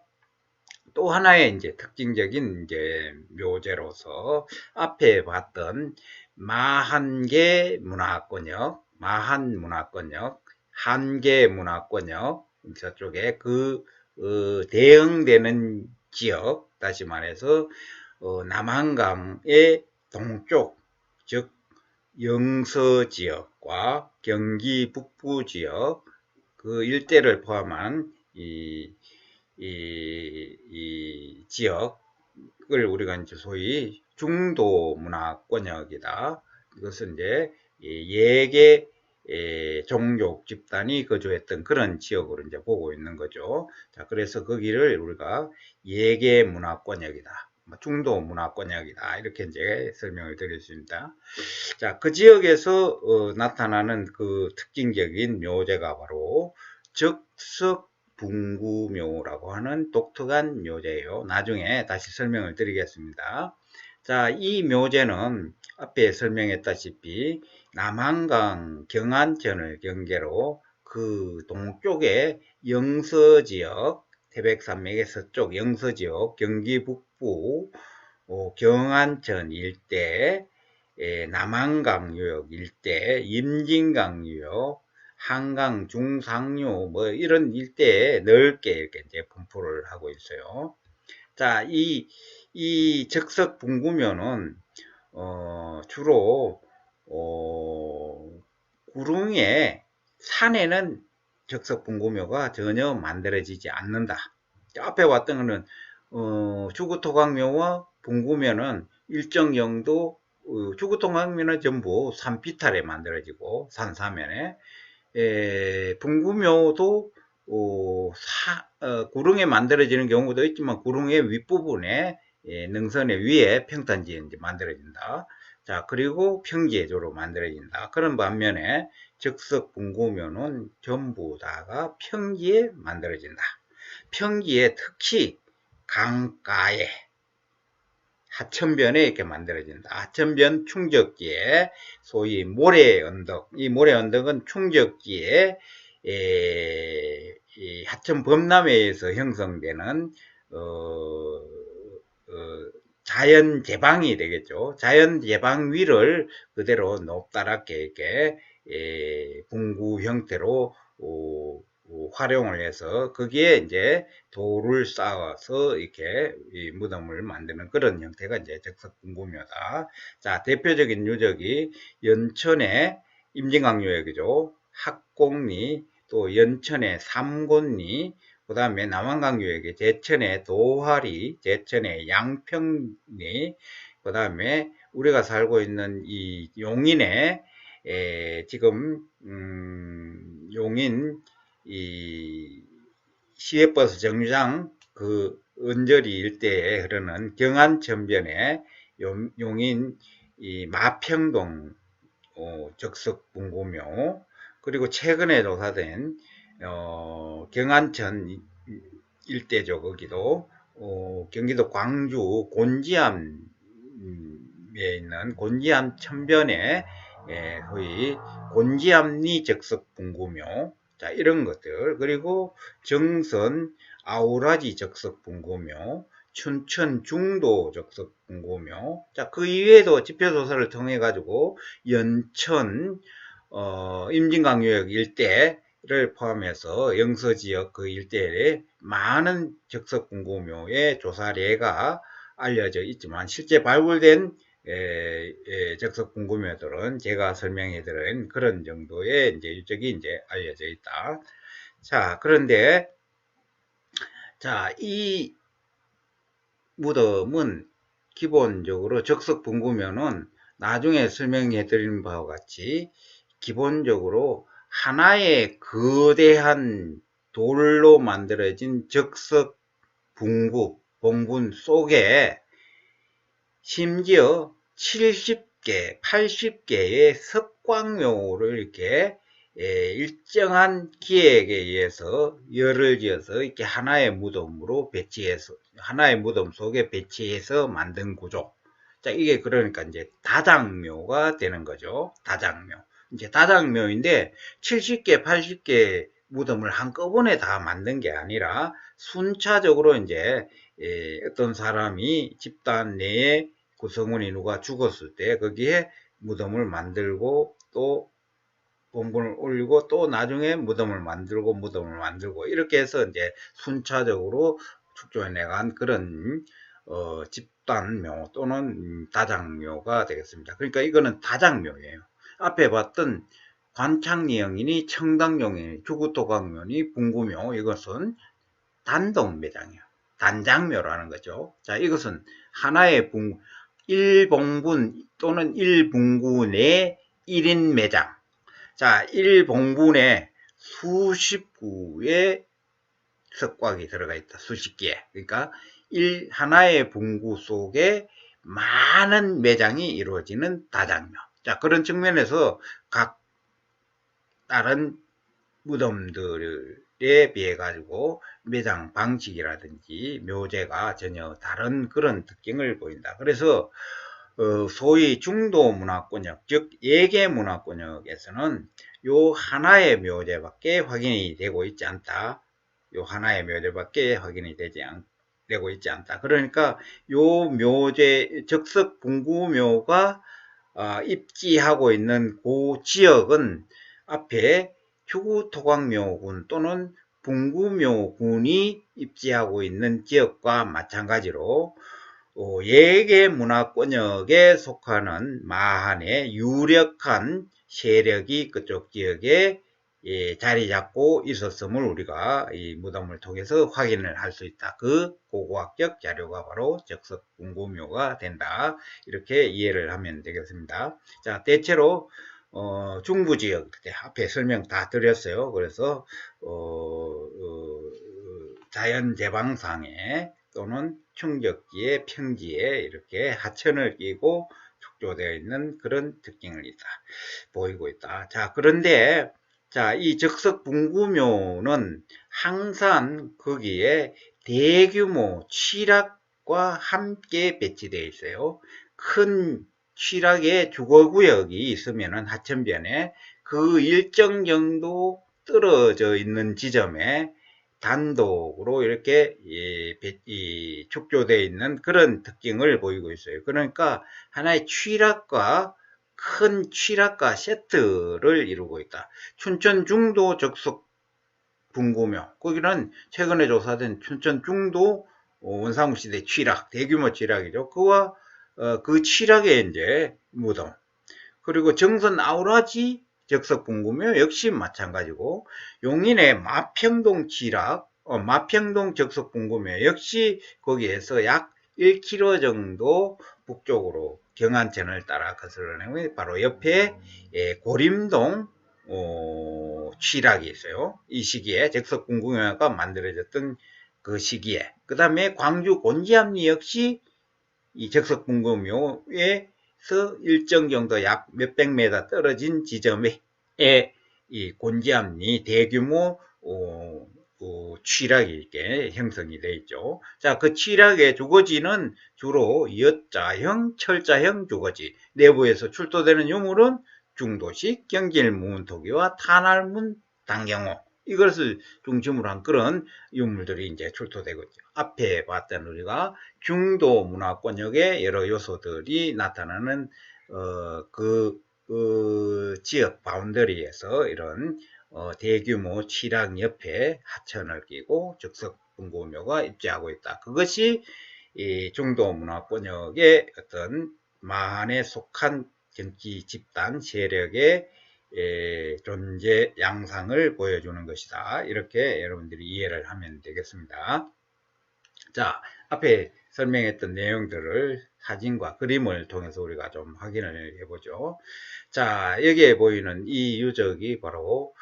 또 하나의 이제 특징적인 이제 묘제로서 앞에 봤던 마한계 문화권역, 마한 문화권역, 한계 문화권역, 저쪽에 대응되는 지역, 다시 말해서 남한강의 동쪽, 즉 영서 지역과 경기 북부 지역 그 일대를 포함한 이 지역을 우리가 이제 소위 중도 문화권역이다. 이것은 이제 예계 종족 집단이 거주했던 그런 지역으로 이제 보고 있는 거죠. 자, 그래서 거기를 우리가 예계 문화권역이다. 중도 문화권역이다. 이렇게 이제 설명을 드렸습니다. 자, 그 지역에서 나타나는 그 특징적인 묘제가 바로 적석 분구묘라고 하는 독특한 묘제예요. 나중에 다시 설명을 드리겠습니다. 자, 이 묘제는 앞에 설명했다시피 남한강 경안천을 경계로 그 동쪽에 영서지역, 태백산맥의 서쪽 영서지역, 경기 북부 경안천 일대, 남한강유역 일대, 임진강유역, 한강 중상류 뭐 이런 일대에 넓게 이렇게 이제 분포를 하고 있어요. 자, 이 적석 분구면은 주로 구릉에 산에는 적석 분구묘가 전혀 만들어지지 않는다. 앞에 왔던 거는 주구토각묘와 분구묘는 일정 정도 주구토각묘는 전부 산비탈에 만들어지고 산사면에 분구묘도 구릉에 만들어지는 경우도 있지만 구릉의 윗부분에 능선의 위에 평탄지에 이제 만들어진다. 자, 그리고 평지에 주로 만들어진다. 그런 반면에 적석 분구묘는 전부 다가 평지에 만들어진다. 평지에 특히 강가에 하천변에 이렇게 만들어진다. 하천변 충적지에 소위 모래언덕, 이 모래언덕은 충적지에 이 하천 범람회에서 형성되는 자연 제방이 되겠죠. 자연 제방 위를 그대로 높다랗게 이렇게 분구 형태로 활용을 해서 거기에 이제 돌을 쌓아서 이렇게 이 무덤을 만드는 그런 형태가 이제 적석분구묘다. 자, 대표적인 유적이 연천의 임진강유역이죠. 학곡리, 또 연천의 삼곤리, 그 다음에 남한강유역의 제천의 도화리, 제천의 양평리, 그 다음에 우리가 살고 있는 이 용인의 지금 용인 이 시외버스 정류장 그 언저리 일대에 흐르는 경안천변의 용인 이 마평동 적석분구묘, 그리고 최근에 조사된 경안천 일대죠. 거기도 경기도 광주 곤지암에 있는 곤지암 천변에 거의 곤지암리 적석분구묘, 자, 이런 것들, 그리고 정선 아우라지 적석분구묘, 춘천 중도 적석분구묘, 자, 그 이외에도 지표조사를 통해 가지고 연천 임진강유역 일대를 포함해서 영서지역 그 일대에 많은 적석분구묘의 조사례가 알려져 있지만 실제 발굴된 적석분구묘들은 제가 설명해 드린 그런 정도의 이제 유적이 이제 알려져 있다. 자, 그런데 자, 이 무덤은 기본적으로 적석분구묘는 나중에 설명해 드린 바와 같이 기본적으로 하나의 거대한 돌로 만들어진 적석 분구, 봉분 속에 심지어 70개, 80개의 석광묘를 이렇게 일정한 기획에 의해서 열을 지어서 이렇게 하나의 무덤으로 배치해서, 하나의 무덤 속에 배치해서 만든 구조. 자, 이게 그러니까 이제 다장묘가 되는 거죠. 다장묘. 이제 다장묘인데 70개, 80개 무덤을 한꺼번에 다 만든 게 아니라 순차적으로 이제 어떤 사람이 집단 내에 구성원이 누가 죽었을 때 거기에 무덤을 만들고 또 봉분을 올리고 또 나중에 무덤을 만들고 이렇게 해서 이제 순차적으로 축조해 내간 그런 집단묘 또는 다장묘가 되겠습니다. 그러니까 이거는 다장묘예요. 앞에 봤던 관창리형이니 청당용이니 주구토각묘니 분구묘, 이것은 단독매장이에요. 단장묘라는 거죠. 자, 이것은 하나의 1봉분 또는 1분구 내 1인 매장. 자, 1봉분에 수십 구의 석곽이 들어가 있다. 수십 개. 그러니까 하나의 분구 속에 많은 매장이 이루어지는 다장묘. 자, 그런 측면에서 각 다른 무덤들에 비해 가지고 매장 방식이라든지 묘제가 전혀 다른 그런 특징을 보인다. 그래서 소위 중도 문화권역, 즉 예계 문화권역에서는 요 하나의 묘제밖에 확인이 되고 있지 않다. 요 하나의 묘제밖에 확인이 되지 되고 있지 않다. 그러니까 요 묘제 적석 분구묘가 입지하고 있는 그 지역은 앞에 주구토광묘군 또는 분구묘군이 입지하고 있는 지역과 마찬가지로 예계 문화권역에 속하는 마한의 유력한 세력이 그쪽 지역에 자리 잡고 있었음을 우리가 이 무덤을 통해서 확인을 할 수 있다. 그 고고학적 자료가 바로 적석 분구묘가 된다. 이렇게 이해를 하면 되겠습니다. 자, 대체로 중부지역 앞에 설명 다 드렸어요. 그래서 자연재방상에 또는 충적지에 평지에 이렇게 하천을 끼고 축조되어 있는 그런 특징을 보이고 있다. 자, 그런데 자, 이 적석 분구묘는 항상 거기에 대규모 취락과 함께 배치되어 있어요. 큰 취락의 주거구역이 있으면은 하천변에 그 일정 정도 떨어져 있는 지점에 단독으로 이렇게 축조되어 있는 그런 특징을 보이고 있어요. 그러니까 하나의 취락과 큰 취락과 세트를 이루고 있다. 춘천 중도 적석 분구묘, 거기는 최근에 조사된 춘천 중도 원사무시대 취락, 대규모 취락이죠. 그와 그 취락의 이제 무덤, 그리고 정선 아우라지 적석 분구묘 역시 마찬가지고, 용인의 마평동 취락, 마평동 적석 분구묘 역시 거기에서 약 1km 정도 북쪽으로 경안천을 따라 거슬러내면 바로 옆에 고림동 취락이 있어요. 이 시기에 적석 분구묘가 만들어졌던 그 시기에. 그 다음에 광주 곤지암리 역시 이 적석 분구묘에서 일정 정도 약 몇백 미터 떨어진 지점에 이 곤지암리 대규모 취락이 이렇게 형성이 되어 있죠. 자, 그 취락의 주거지는 주로 여자형, 철자형 주거지. 내부에서 출토되는 유물은 중도식 경질문 토기와 탄알문 단경호, 이것을 중심으로 한 그런 유물들이 이제 출토되고 있죠. 앞에 봤던 우리가 중도 문화권역의 여러 요소들이 나타나는 그 지역 바운더리에서 이런 대규모 취락 옆에 하천을 끼고 적석 분구묘가 입지하고 있다. 그것이 이 중도 문화권역의 어떤 마한에 속한 정치 집단 세력의 존재 양상을 보여주는 것이다. 이렇게 여러분들이 이해를 하면 되겠습니다. 자, 앞에 설명했던 내용들을 사진과 그림을 통해서 우리가 좀 확인을 해보죠. 자, 여기에 보이는 이 유적이 바로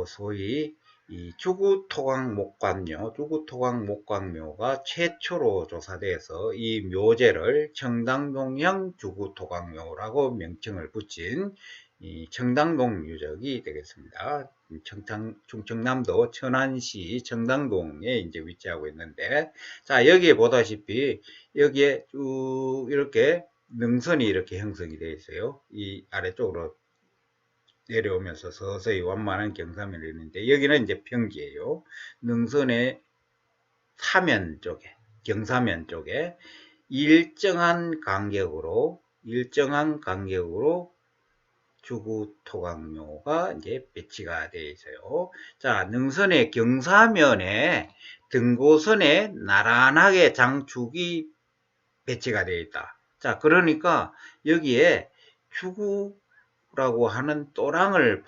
소위 이 주구토광목광묘가 최초로 조사돼서 이 묘제를 청당동형 주구토광묘라고 명칭을 붙인 이 청당동 유적이 되겠습니다. 충청남도 천안시 청당동에 이제 위치하고 있는데, 자, 여기에 보다시피 여기에 쭉 이렇게 능선이 이렇게 형성이 되어 있어요. 이 아래쪽으로 내려오면서 서서히 완만한 경사면이 있는데, 여기는 이제 평지예요. 능선의 사면 쪽에, 경사면 쪽에 일정한 간격으로 주구토광묘가 이제 배치가 되어 있어요. 자, 능선의 경사면에 등고선에 나란하게 장축이 배치가 되어 있다. 자, 그러니까 여기에 주구라고 하는 또랑을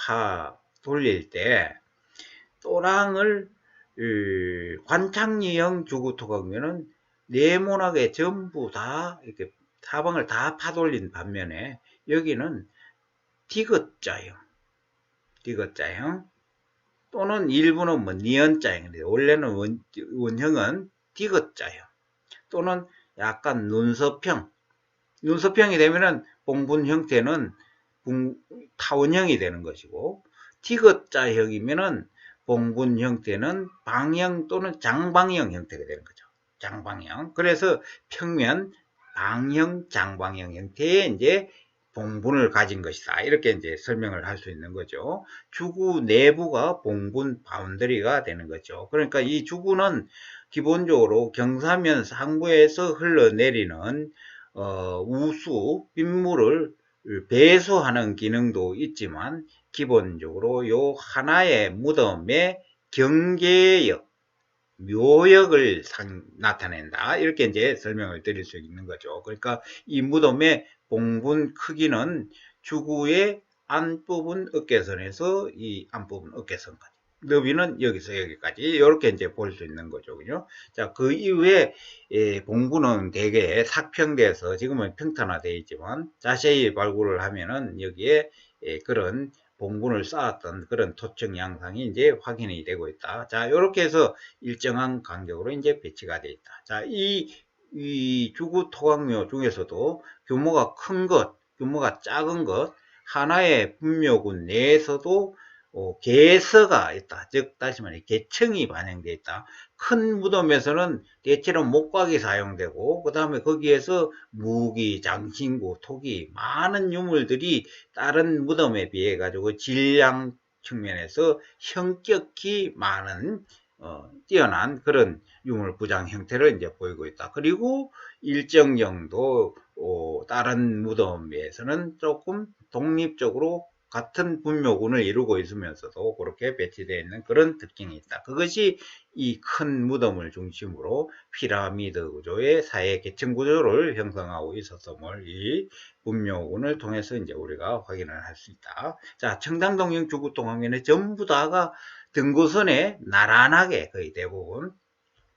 돌릴 때, 또랑을 관창리형 주구토광묘는 네모나게 전부 다 이렇게 사방을 다 파돌린 반면에 여기는 디귿자형 또는 일부는 뭐 니은자형인데, 원래는 원형은 디귿자형 또는 약간 눈서평이 되면은 봉분 형태는 타원형이 되는 것이고, 디귿자형이면은 봉분 형태는 방형 또는 장방형 형태가 되는 거죠. 장방형. 그래서 평면 방형, 장방형 형태의 이제 봉분을 가진 것이다. 이렇게 이제 설명을 할 수 있는 거죠. 주구 내부가 봉분 바운더리가 되는 거죠. 그러니까 이 주구는 기본적으로 경사면 상부에서 흘러내리는 우수 빗물을 배수하는 기능도 있지만 기본적으로 요 하나의 무덤의 경계역, 묘역을 나타낸다. 이렇게 이제 설명을 드릴 수 있는 거죠. 그러니까 이 무덤의 봉분 크기는 주구의 안부분 어깨선에서 이 안부분 어깨선까지, 너비는 여기서 여기까지 이렇게 이제 볼 수 있는 거죠. 그죠? 자, 그 이후에 봉분은 대개 sak평돼서 지금은 평탄화되어 있지만 자세히 발굴을 하면은 여기에 그런 봉분을 쌓았던 그런 토층 양상이 이제 확인이 되고 있다. 자, 이렇게 해서 일정한 간격으로 이제 배치가 되어 있다. 자, 이 주구 토각묘 중에서도 규모가 큰 것, 규모가 작은 것, 하나의 분묘군 내에서도 계서가 있다. 즉 다시 말해 계층이 반영되어 있다. 큰 무덤에서는 대체로 목곽이 사용되고 그 다음에 거기에서 무기, 장신구, 토기 많은 유물들이 다른 무덤에 비해 가지고 질량 측면에서 현격히 많은 뛰어난 그런 유물 부장 형태를 이제 보이고 있다. 그리고 일정 정도 다른 무덤에서는 조금 독립적으로 같은 분묘군을 이루고 있으면서도 그렇게 배치되어 있는 그런 특징이 있다. 그것이 이 큰 무덤을 중심으로 피라미드 구조의 사회 계층 구조를 형성하고 있었음을 이 분묘군을 통해서 이제 우리가 확인을 할 수 있다. 자, 청담동형 주구통학면에 전부 다가 등고선에 나란하게 거의 대부분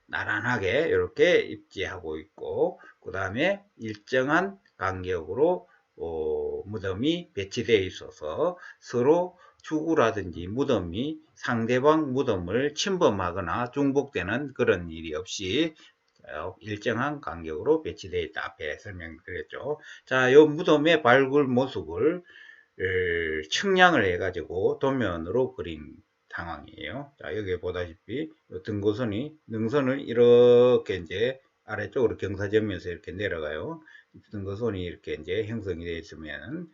나란하게 이렇게 입지하고 있고 그 다음에 일정한 간격으로 무덤이 배치되어 있어서 서로 주구라든지 무덤이 상대방 무덤을 침범하거나 중복되는 그런 일이 없이 일정한 간격으로 배치되어 있다. 앞에 설명드렸죠. 자, 이 무덤의 발굴 모습을 측량을 해가지고 도면으로 그린 상황이에요. 자, 여기 보다시피 등고선이 능선을 이렇게 이제 아래쪽으로 경사지으면서 이렇게 내려가요. 등고선이 이렇게 이제 형성이 되어 있으면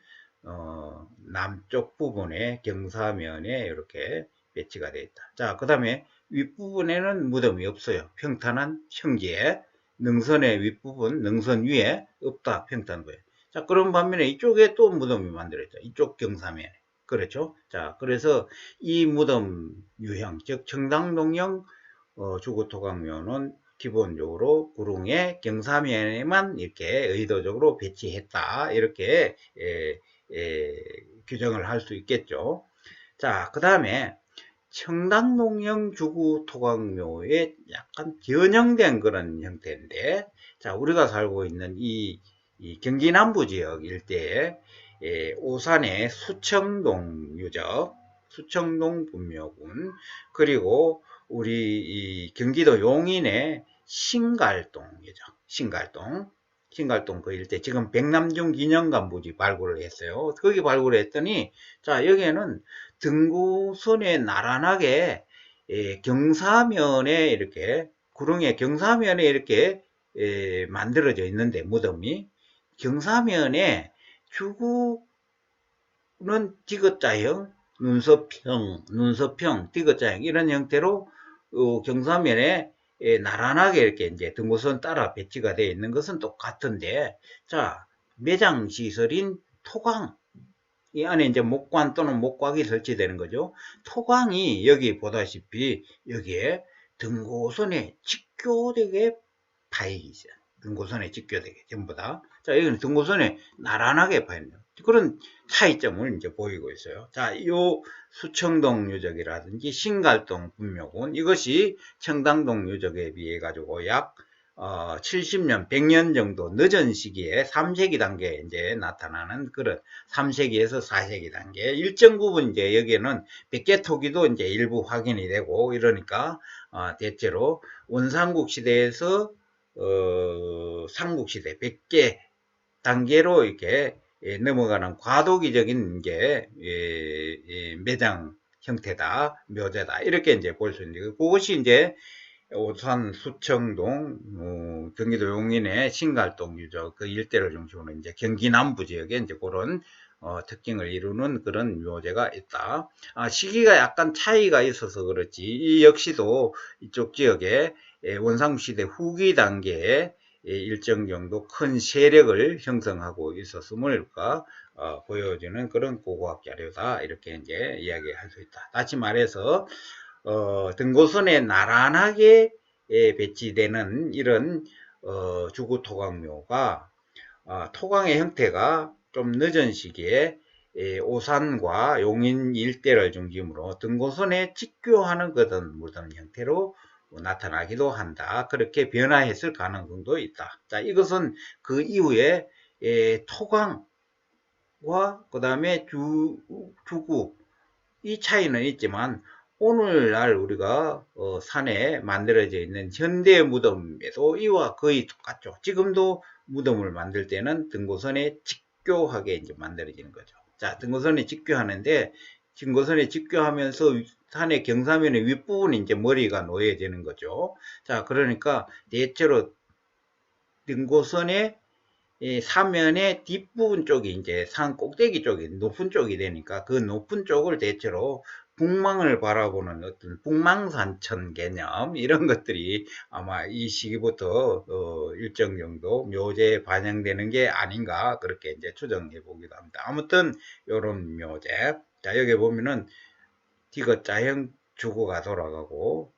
남쪽 부분에 경사면에 이렇게 배치가 되어 있다. 자, 그 다음에 윗부분에는 무덤이 없어요. 평탄한 형지에 능선의 윗부분, 능선 위에 없다. 평탄부에. 자, 그런 반면에 이쪽에 또 무덤이 만들어졌죠. 이쪽 경사면에. 그렇죠. 자, 그래서 이 무덤 유형, 즉 청담동형 주구토각묘는 기본적으로 구릉의 경사면에만 이렇게 의도적으로 배치했다. 이렇게 규정을 할 수 있겠죠. 자, 그 다음에 청담동형 주구토각묘의 약간 변형된 그런 형태인데, 자, 우리가 살고 있는 이 경기 남부 지역 일대에 오산의 수청동 유적, 수청동 분묘군, 그리고 우리 이 경기도 용인의 신갈동 유적, 신갈동 그 일대, 지금 백남중 기념관 부지 발굴을 했어요. 거기 발굴을 했더니, 자, 여기에는 등고선에 나란하게 경사면에 이렇게, 구릉의 경사면에 이렇게 만들어져 있는데, 무덤이 경사면에 주구는 디귿자형, 눈서평, 디귿자형 이런 형태로 경사면에 나란하게 이렇게 이제 등고선 따라 배치가 되어 있는 것은 똑같은데, 자, 매장 시설인 토광, 이 안에 이제 목관 또는 목곽이 설치되는 거죠. 토광이 여기 보다시피 여기에 등고선에 직교되게 파이죠. 등고선에 직교되게 전부 다. 자, 여기는 등고선에 나란하게 파있네요. 그런 차이점을 이제 보이고 있어요. 자, 요 수청동 유적이라든지 신갈동 분묘군, 이것이 청담동 유적에 비해 가지고 약 70년, 100년 정도 늦은 시기에 3세기 단계에 이제 나타나는 그런 3세기에서 4세기 단계, 일정 부분 이제 여기에는 백제 토기도 이제 일부 확인이 되고 이러니까 대체로 원삼국 시대에서 삼국시대 100개 단계로 이렇게 넘어가는 과도기적인 게 매장 형태다, 묘제다, 이렇게 이제 볼 수 있는데, 그것이 이제 오산 수청동, 경기도 용인의 신갈동 유적 그 일대를 중심으로 이제 경기 남부 지역에 이제 그런 특징을 이루는 그런 묘제가 있다. 시기가 약간 차이가 있어서 그렇지 이 역시도 이쪽 지역에 원상시대 후기 단계에 일정 정도 큰 세력을 형성하고 있었음을 보여주는 그런 고고학 자료다. 이렇게 이제 이야기할 수 있다. 다시 말해서 등고선에 나란하게 배치되는 이런 주구토각묘가 토강의 형태가 좀 늦은 시기에 오산과 용인 일대를 중심으로 등고선에 직교하는 것은 무덤 형태로 나타나기도 한다. 그렇게 변화했을 가능성도 있다. 자, 이것은 그 이후에 토강과 그 다음에 주구 이 차이는 있지만 오늘날 우리가 산에 만들어져 있는 현대 무덤에도 이와 거의 똑같죠. 지금도 무덤을 만들 때는 등고선에 직교하게 이제 만들어지는 거죠. 자, 등고선에 직교하는데 등고선에 직교하면서 산의 경사면의 윗부분이 이제 머리가 놓여지는 거죠. 자, 그러니까 대체로 등고선에 사면의 뒷부분 쪽이 이제 산 꼭대기 쪽이 높은 쪽이 되니까 그 높은 쪽을 대체로 북망을 바라보는 어떤 북망산천 개념 이런 것들이 아마 이 시기부터 일정 정도 묘제에 반영되는 게 아닌가 그렇게 이제 추정해 보기도 합니다. 아무튼 이런 묘제. 자, 여기 보면은 디귿자형 주구가 돌아가고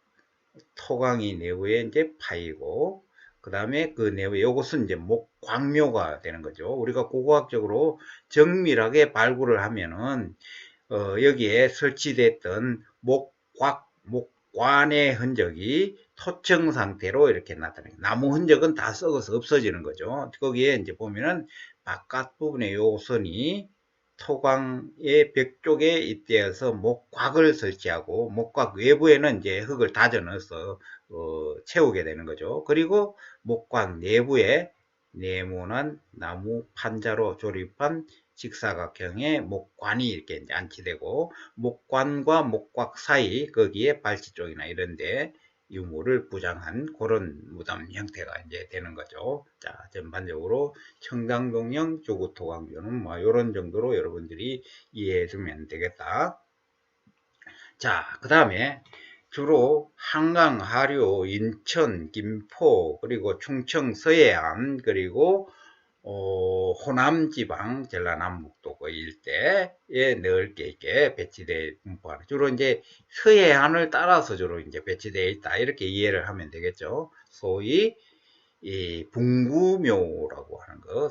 토강이 내부에 이제 파이고 그 다음에 그 내부에 이것은 이제 목광묘가 되는 거죠. 우리가 고고학적으로 정밀하게 발굴을 하면은 여기에 설치됐던 목관의 흔적이 토청 상태로 이렇게 나타나요. 나무 흔적은 다 썩어서 없어지는 거죠. 거기에 이제 보면은 바깥 부분에 요 선이 토광의 벽 쪽에 잇대어서 목곽을 설치하고 목곽 외부에는 이제 흙을 다져 넣어서 채우게 되는 거죠. 그리고 목곽 내부에 네모난 나무 판자로 조립한 직사각형의 목관이 이렇게 이제 안치되고 목관과 목곽 사이 거기에 발치 쪽이나 이런데 유물을 부장한 그런 무덤 형태가 이제 되는 거죠. 자, 전반적으로 청담동형 조구토강묘는 뭐 이런 정도로 여러분들이 이해해 주면 되겠다. 자, 그 다음에 주로 한강, 하류, 인천, 김포, 그리고 충청, 서해안, 그리고 호남 지방, 전라남북도 그 일대에 넓게 이렇게 배치되어 분포하는 주로 이제 서해안을 따라서 주로 이제 배치되어 있다 이렇게 이해를 하면 되겠죠. 소위 이 분구묘라고 하는 거,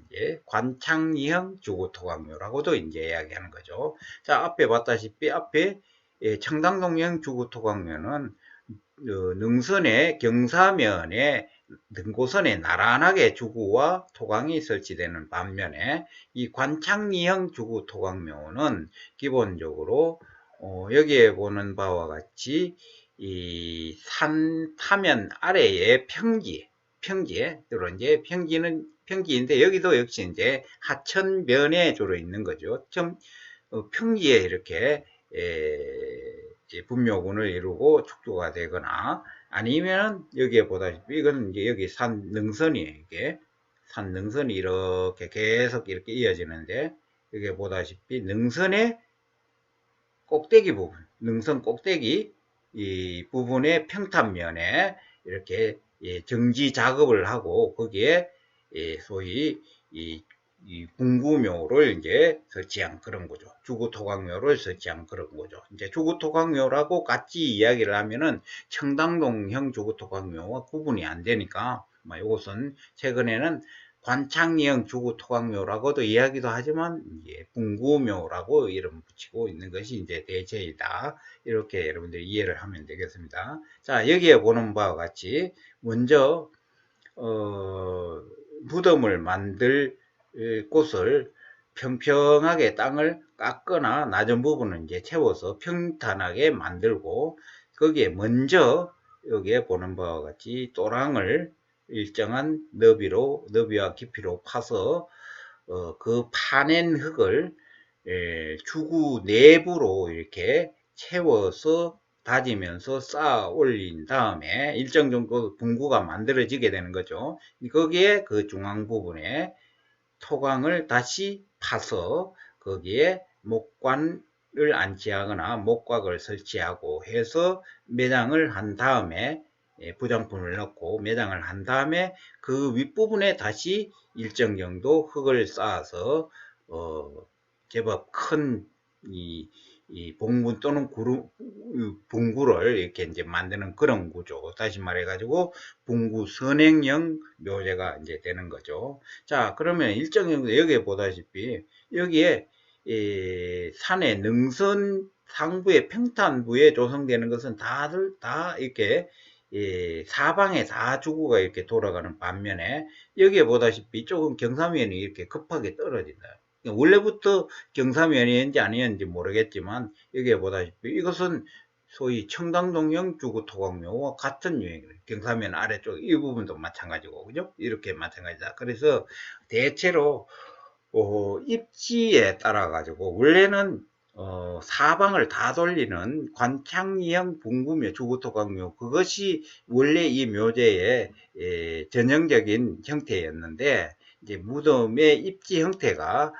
이제 관창형 주구토각묘라고도 이제 이야기하는 거죠. 자, 앞에 봤다시피 앞에 청담동형 주구토각묘는 능선의 경사면에 등고선에 나란하게 주구와 토강이 설치되는 반면에 이 관창리형 주구토강묘는 기본적으로 여기에 보는 바와 같이 이 산 타면 아래에 평지에 주로 이제 평지인데 여기도 역시 이제 하천면에 주로 있는 거죠. 평지에 이렇게 분묘군을 이루고 축조가 되거나 아니면 여기에 보다시피 이건 이제 여기 산 능선이에요. 이게 산 능선이 이렇게 계속 이렇게 이어지는데 여기 보다시피 능선의 꼭대기 부분, 능선 꼭대기 이 부분의 평탄면에 이렇게 정지 작업을 하고 거기에 소위 이 궁구묘를 이제 설치한 그런 거죠. 주구토각묘를 설치한 그런 거죠. 이제 주구토각묘라고 같이 이야기를 하면은 청담동형 주구토각묘와 구분이 안 되니까 이것은 최근에는 관창리형 주구토각묘라고도 이야기도 하지만 궁구묘라고 이름 붙이고 있는 것이 이제 대체이다. 이렇게 여러분들이 이해를 하면 되겠습니다. 자, 여기에 보는 바와 같이 먼저 무덤을 만들 곳을 평평하게 땅을 깎거나 낮은 부분을 이제 채워서 평탄하게 만들고 거기에 먼저 여기에 보는 바와 같이 또랑을 일정한 너비와 깊이로 파서 그 파낸 흙을 주구 내부로 이렇게 채워서 다지면서 쌓아 올린 다음에 일정 정도 분구가 만들어지게 되는 거죠. 거기에 그 중앙 부분에 토강을 다시 파서 거기에 목관을 안치하거나 목곽을 설치하고 해서 매장을 한 다음에 부장품을 넣고 매장을 한 다음에 그 윗부분에 다시 일정 정도 흙을 쌓아서 제법 큰 이 봉분 또는 분구를 이렇게 이제 만드는 그런 구조. 다시 말해가지고 분구 선행형 묘제가 이제 되는 거죠. 자, 그러면 일정 정도 여기에 보다시피 여기에 산의 능선 상부의 평탄부에 조성되는 것은 다들 다 이렇게 사방에 다 주구가 이렇게 돌아가는 반면에 여기에 보다시피 조금 경사면이 이렇게 급하게 떨어진다. 원래부터 경사면이었는지 아니었는지 모르겠지만 여기에 보다시피 이것은 소위 청담동형 주구토각묘와 같은 유형이에요. 경사면 아래쪽 이 부분도 마찬가지고 그죠? 이렇게 마찬가지다. 그래서 대체로 입지에 따라 가지고 원래는 사방을 다 돌리는 관창형 분구묘 주구토각묘 그것이 원래 이 묘제의 전형적인 형태였는데 이제 무덤의 입지 형태가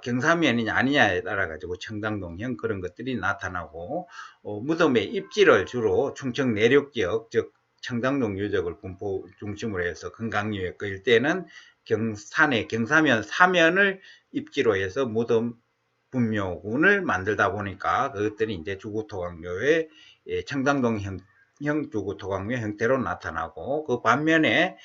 경사면이냐 아니냐에 따라 가지고 청담동형 그런 것들이 나타나고 무덤의 입지를 주로 충청 내륙 지역 즉 청담동 유적을 분포 중심으로 해서 금강유에 그일 때는 산의 경사면 사면을 입지로 해서 무덤 분묘군을 만들다 보니까 그것들이 이제 주구토각묘의 청담동형 주구토각묘 형태로 나타나고 그 반면에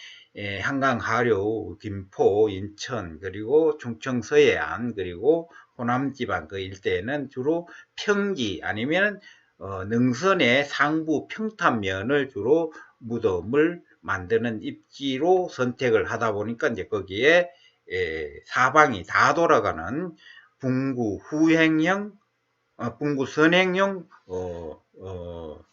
한강 하류, 김포, 인천 그리고 충청 서해안 그리고 호남 지방 그 일대에는 주로 평지 아니면 능선의 상부 평탄면을 주로 무덤을 만드는 입지로 선택을 하다 보니까 이제 거기에 사방이 다 돌아가는 분구 후행형, 분구 선행형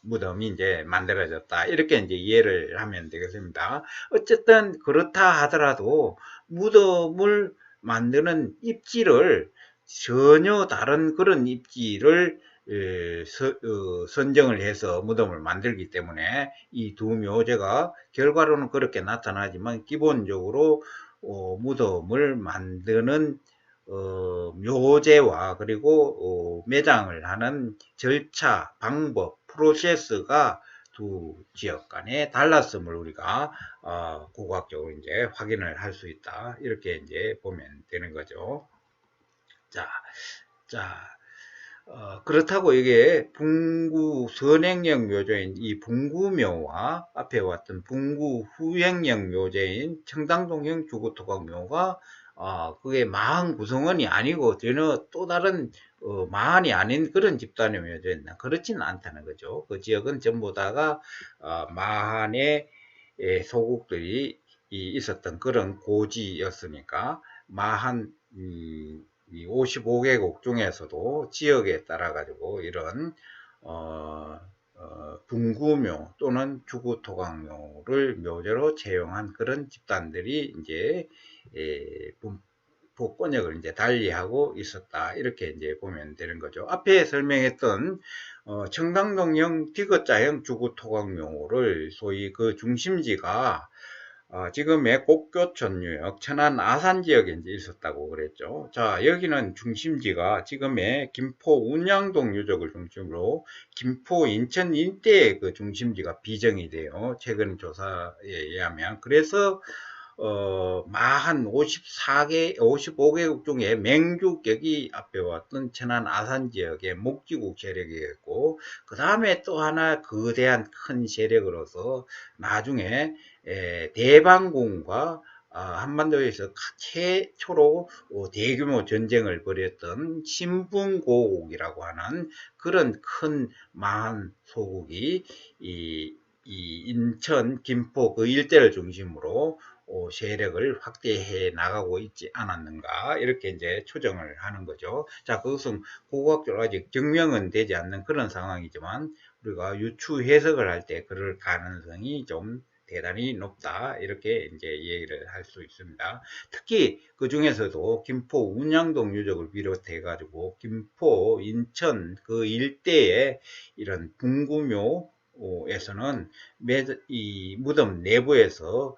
무덤이 이제 만들어졌다. 이렇게 이제 이해를 하면 되겠습니다. 어쨌든 그렇다 하더라도 무덤을 만드는 입지를 전혀 다른 그런 입지를 선정을 해서 무덤을 만들기 때문에 이 두 묘제가 결과로는 그렇게 나타나지만 기본적으로 무덤을 만드는 묘제와 그리고 매장을 하는 절차, 방법, 프로세스가 두 지역 간에 달랐음을 우리가 고고학적으로 이제 확인을 할 수 있다. 이렇게 이제 보면 되는 거죠. 자, 그렇다고 이게 분구 선행형 묘제인 이 분구묘와 앞에 왔던 분구 후행형 묘제인 청담동형 주구토각묘가 그게 마한 구성원이 아니고 전혀 또 다른 마한이 아닌 그런 집단의 묘제였나 그렇지는 않다는 거죠. 그 지역은 전부 다가 마한의 소국들이 있었던 그런 고지였으니까 마한 이 55개국 중에서도 지역에 따라 가지고 이런 분구묘 또는 주구토각묘를 묘제로 채용한 그런 집단들이 이제 분포권역을 이제 달리하고 있었다. 이렇게 이제 보면 되는 거죠. 앞에 설명했던 청담동형 디귿자형 주구토각묘를 소위 그 중심지가 지금의 곡교촌유역 천안 아산 지역에 이제 있었다고 그랬죠. 자, 여기는 중심지가 지금의 김포 운양동 유적을 중심으로 김포 인천 일대의 그 중심지가 비정이 돼요. 최근 조사에 의하면. 그래서 마한 55개국 중에 맹주격이 앞에 왔던 천안 아산 지역의 목지국 세력이었고 그 다음에 또 하나 거대한 큰 세력으로서 나중에 대방군과 한반도에서 최초로 대규모 전쟁을 벌였던 신분고국이라고 하는 그런 큰 마한 소국이 이 인천, 김포 그 일대를 중심으로 세력을 확대해 나가고 있지 않았는가 이렇게 이제 추정을 하는 거죠. 자, 그것은 고고학적으로 아직 증명은 되지 않는 그런 상황이지만 우리가 유추 해석을 할 때 그럴 가능성이 좀 대단히 높다 이렇게 이제 얘기를 할 수 있습니다. 특히 그 중에서도 김포 운양동 유적을 비롯해 가지고 김포, 인천 그 일대의 이런 분구묘에서는 이 무덤 내부에서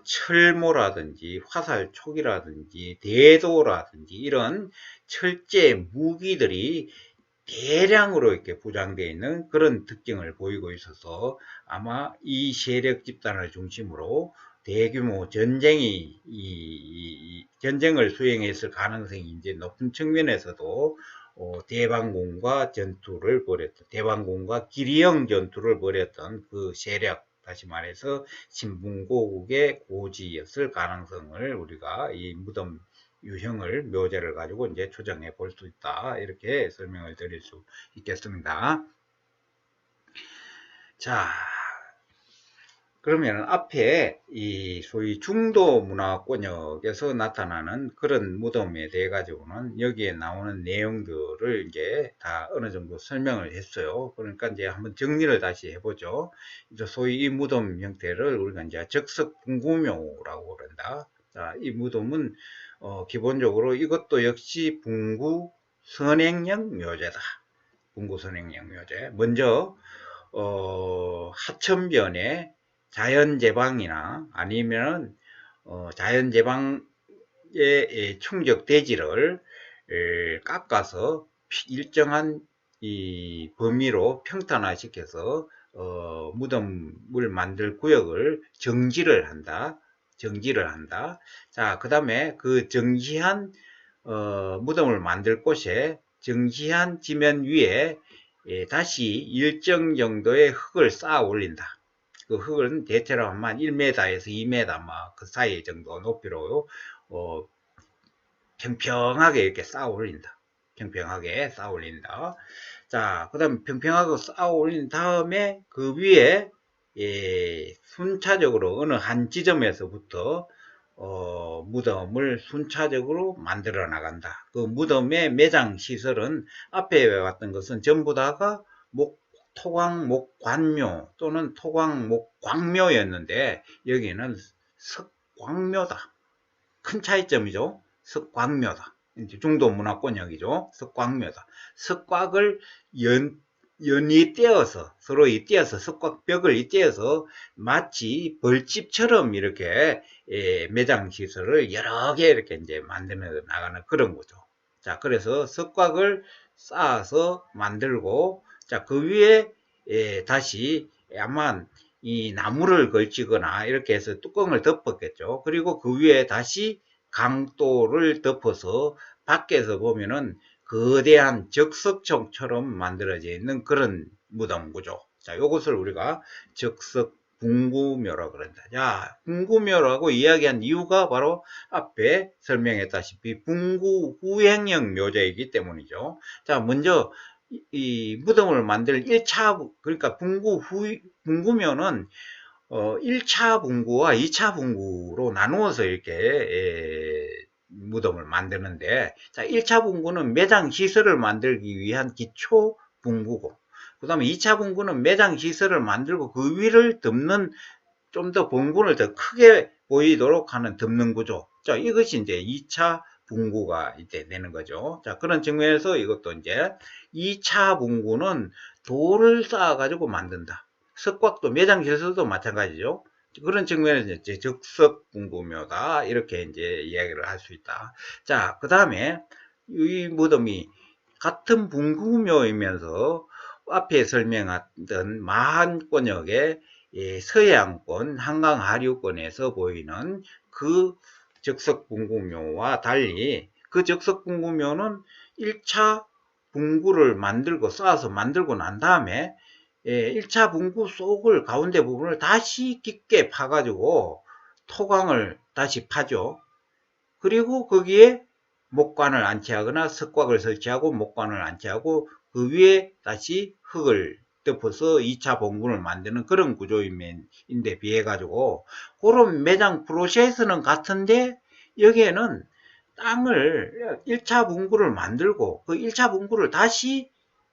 철모라든지 화살촉이라든지 대도라든지 이런 철제 무기들이 대량으로 이렇게 부장되어 있는 그런 특징을 보이고 있어서 아마 이 세력 집단을 중심으로 대규모 전쟁을 수행했을 가능성이 이제 높은 측면에서도 대방군과 전투를 벌였던, 대방군과 기리형 전투를 벌였던 그 세력, 다시 말해서 신분고국의 고지였을 가능성을 우리가 이 무덤 유형을 묘제를 가지고 이제 추정해 볼 수 있다. 이렇게 설명을 드릴 수 있겠습니다. 자, 그러면 앞에 이 소위 중도 문화권역에서 나타나는 그런 무덤에 대해 가지고는 여기에 나오는 내용들을 이제 다 어느 정도 설명을 했어요. 그러니까 이제 한번 정리를 다시 해보죠. 이제 소위 이 무덤 형태를 우리가 이제 적석분구묘라고 그런다. 자, 이 무덤은 기본적으로 이것도 역시 분구 선행형 묘제다. 분구 선행형 묘제. 먼저 하천변에 자연재방이나 아니면 자연재방의 충적 대지를 깎아서 일정한 이 범위로 평탄화시켜서 무덤을 만들 구역을 정지를 한다. 자, 그 다음에 그 정지한 무덤을 만들 곳에 정지한 지면 위에 다시 일정 정도의 흙을 쌓아 올린다. 그 흙은 대체로 한 1m에서 2m 그 사이 정도 높이로 평평하게 이렇게 쌓아 올린다. 평평하게 쌓아 올린다. 자, 그 다음에 평평하게 쌓아 올린 다음에 그 위에 순차적으로 어느 한 지점에서부터 무덤을 순차적으로 만들어 나간다. 그 무덤의 매장 시설은 앞에 봤던 것은 전부 다가 토광목관묘 또는 토광목광묘였는데 여기는 석광묘다. 큰 차이점이죠. 석광묘다. 중도 문화권역이죠. 석광묘다. 석곽을 연이 떼어서 서로 떼어서 석곽벽을 떼어서 마치 벌집처럼 이렇게 매장 시설을 여러 개 이렇게 이제 만들어 나가는 그런 거죠. 자, 그래서 석곽을 쌓아서 만들고, 자, 그 위에 다시 아마 이 나무를 걸치거나 이렇게 해서 뚜껑을 덮었겠죠. 그리고 그 위에 다시 강도를 덮어서 밖에서 보면은 거대한 적석총처럼 만들어져 있는 그런 무덤 구조. 자, 이것을 우리가 적석분구묘라고 그런다. 자, 분구묘라고 이야기한 이유가 바로 앞에 설명했다시피 분구 후행형 묘제이기 때문이죠. 자, 먼저 이 무덤을 만들 1차, 그러니까 분구묘는 1차 분구와 2차 분구로 나누어서 이렇게 무덤을 만드는데, 자, 1차 분구는 매장 시설을 만들기 위한 기초 분구고, 그 다음에 2차 분구는 매장 시설을 만들고 그 위를 덮는 좀 더 분구를 더 크게 보이도록 하는 덮는 구조. 자, 이것이 이제 2차 분구가 이제 되는 거죠. 자, 그런 측면에서 이것도 이제 2차 분구는 돌을 쌓아가지고 만든다. 석곽도 매장 시설도 마찬가지죠. 그런 측면에서 이제 적석분구묘다. 이렇게 이제 이야기를 할 수 있다. 자, 그 다음에 이 무덤이 같은 분구묘이면서 앞에 설명했던 마한권역의 서해안권, 한강 하류권에서 보이는 그 적석분구묘와 달리 그 적석분구묘는 1차 분구를 만들고 쌓아서 만들고 난 다음에 1차 분구 속을 가운데 부분을 다시 깊게 파가지고 토광을 다시 파죠. 그리고 거기에 목관을 안치하거나 석곽을 설치하고 목관을 안치하고 그 위에 다시 흙을 덮어서 2차 봉군을 만드는 그런 구조인데 비해 가지고 그런 매장 프로세스는 같은데 여기에는 땅을 1차 분구를 만들고 그 1차 분구를 다시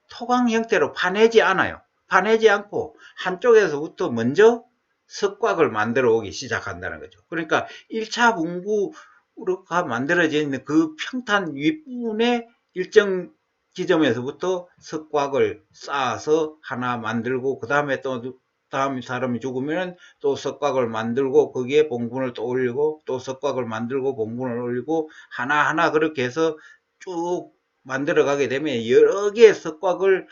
토광 형태로 파내지 않아요. 파내지 않고 한쪽에서부터 먼저 석곽을 만들어 오기 시작한다는 거죠. 그러니까 1차 분구가 만들어져 있는 그 평탄 윗부분에 일정 지점에서부터 석곽을 쌓아서 하나 만들고 그 다음에 또 다음 사람이 죽으면 또 석곽을 만들고 거기에 봉분을 또 올리고 또 석곽을 만들고 봉분을 올리고 하나하나 그렇게 해서 쭉 만들어가게 되면 여러 개의 석곽을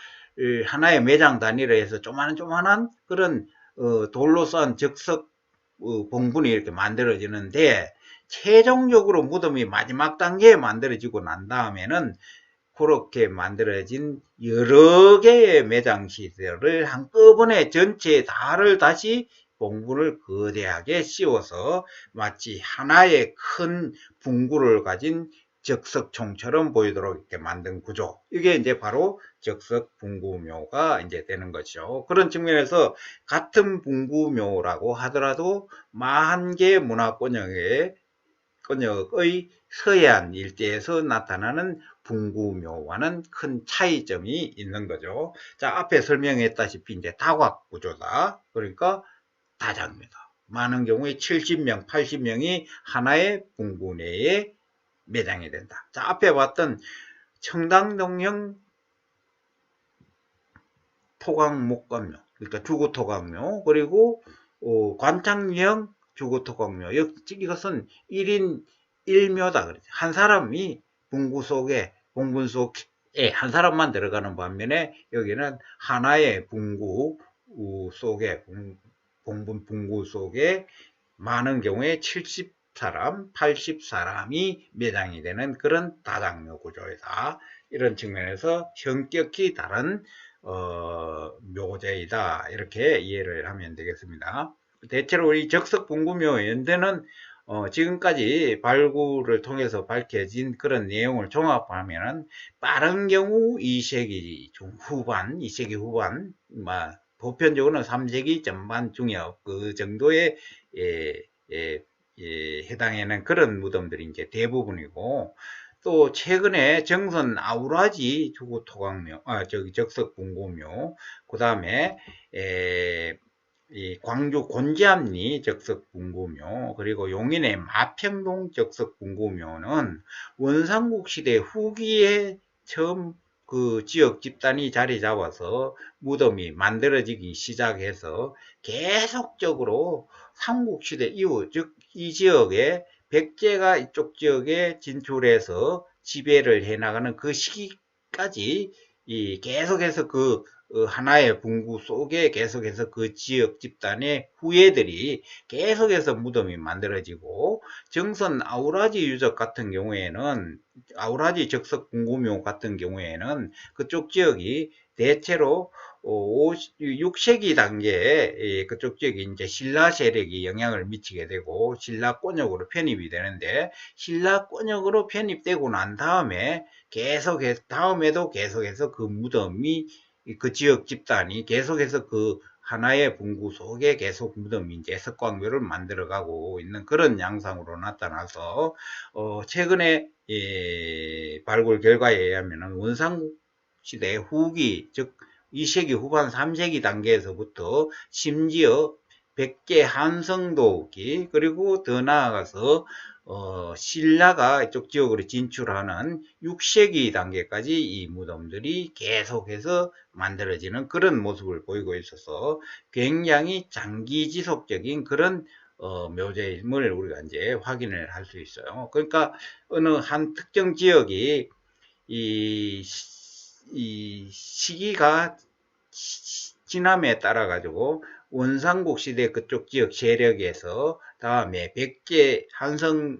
하나의 매장 단위로 해서 조만한 그런 돌로 싼 적석 봉분이 이렇게 만들어지는데, 최종적으로 무덤이 마지막 단계에 만들어지고 난 다음에는 그렇게 만들어진 여러 개의 매장 시설을 한꺼번에 전체 다를 다시 봉분을 거대하게 씌워서 마치 하나의 큰 분구를 가진 적석총처럼 보이도록 이렇게 만든 구조. 이게 이제 바로 적석분구묘가 이제 되는 거죠. 그런 측면에서 같은 분구묘라고 하더라도 41개 문화권역의 서해안 일대에서 나타나는 분구묘와는 큰 차이점이 있는 거죠. 자, 앞에 설명했다시피 이제 다곽 구조다. 그러니까 다장묘다. 많은 경우에 70명, 80명이 하나의 분구 내에 매장이 된다. 자, 앞에 봤던 청담동형 토광목감묘, 그러니까 주구토광묘, 그리고 관창형 주구토광묘. 이것은 1인 1묘다. 그러죠. 한 사람이 분구 속에, 봉분 속에 한 사람만 들어가는 반면에 여기는 하나의 분구 속에, 봉분 분구 속에 많은 경우에 70사람, 80사람이 매장이 되는 그런 다장묘 구조이다. 이런 측면에서 성격이 다른 묘제이다. 이렇게 이해를 하면 되겠습니다. 대체로 이 적석분구묘 연대는 지금까지 발굴을 통해서 밝혀진 그런 내용을 종합하면 빠른 경우 2세기 후반, 2세기 후반, 보편적으로는 3세기 전반 중엽 그 정도의 해당하는 그런 무덤들이 이제 대부분이고, 또 최근에 정선 아우라지 주구토광묘, 적석분구묘, 그 다음에 이 광주 곤지암리 적석분구묘, 그리고 용인의 마평동 적석분구묘는 원삼국 시대 후기에 처음 그 지역 집단이 자리 잡아서 무덤이 만들어지기 시작해서 계속적으로 삼국시대 이후, 즉 이 지역에 백제가 이쪽 지역에 진출해서 지배를 해나가는 그 시기까지 계속해서 그 하나의 분구 속에 계속해서 그 지역 집단의 후예들이 계속해서 무덤이 만들어지고, 정선 아우라지 유적 같은 경우에는, 아우라지 적석 분구묘 같은 경우에는 그쪽 지역이 대체로 6세기 단계에 그쪽 지역이 이제 신라 세력이 영향을 미치게 되고 신라권역으로 편입이 되는데, 신라권역으로 편입되고 난 다음에 다음에도 계속해서 그 무덤이, 그 지역 집단이 계속해서 그 하나의 분구 속에 계속 무덤이 이제 석광묘를 만들어가고 있는 그런 양상으로 나타나서 최근에 발굴 결과에 의하면 원삼국 시대 후기, 즉 2세기 후반 3세기 단계에서부터 심지어 백제 한성도기, 그리고 더 나아가서 신라가 이쪽 지역으로 진출하는 6세기 단계까지 이 무덤들이 계속해서 만들어지는 그런 모습을 보이고 있어서 굉장히 장기 지속적인 그런 묘제임을 우리가 이제 확인을 할 수 있어요. 그러니까 어느 한 특정 지역이 이 시기가 지남에 따라 가지고 원삼국 시대 그쪽 지역 세력에서 다음에 백제 한성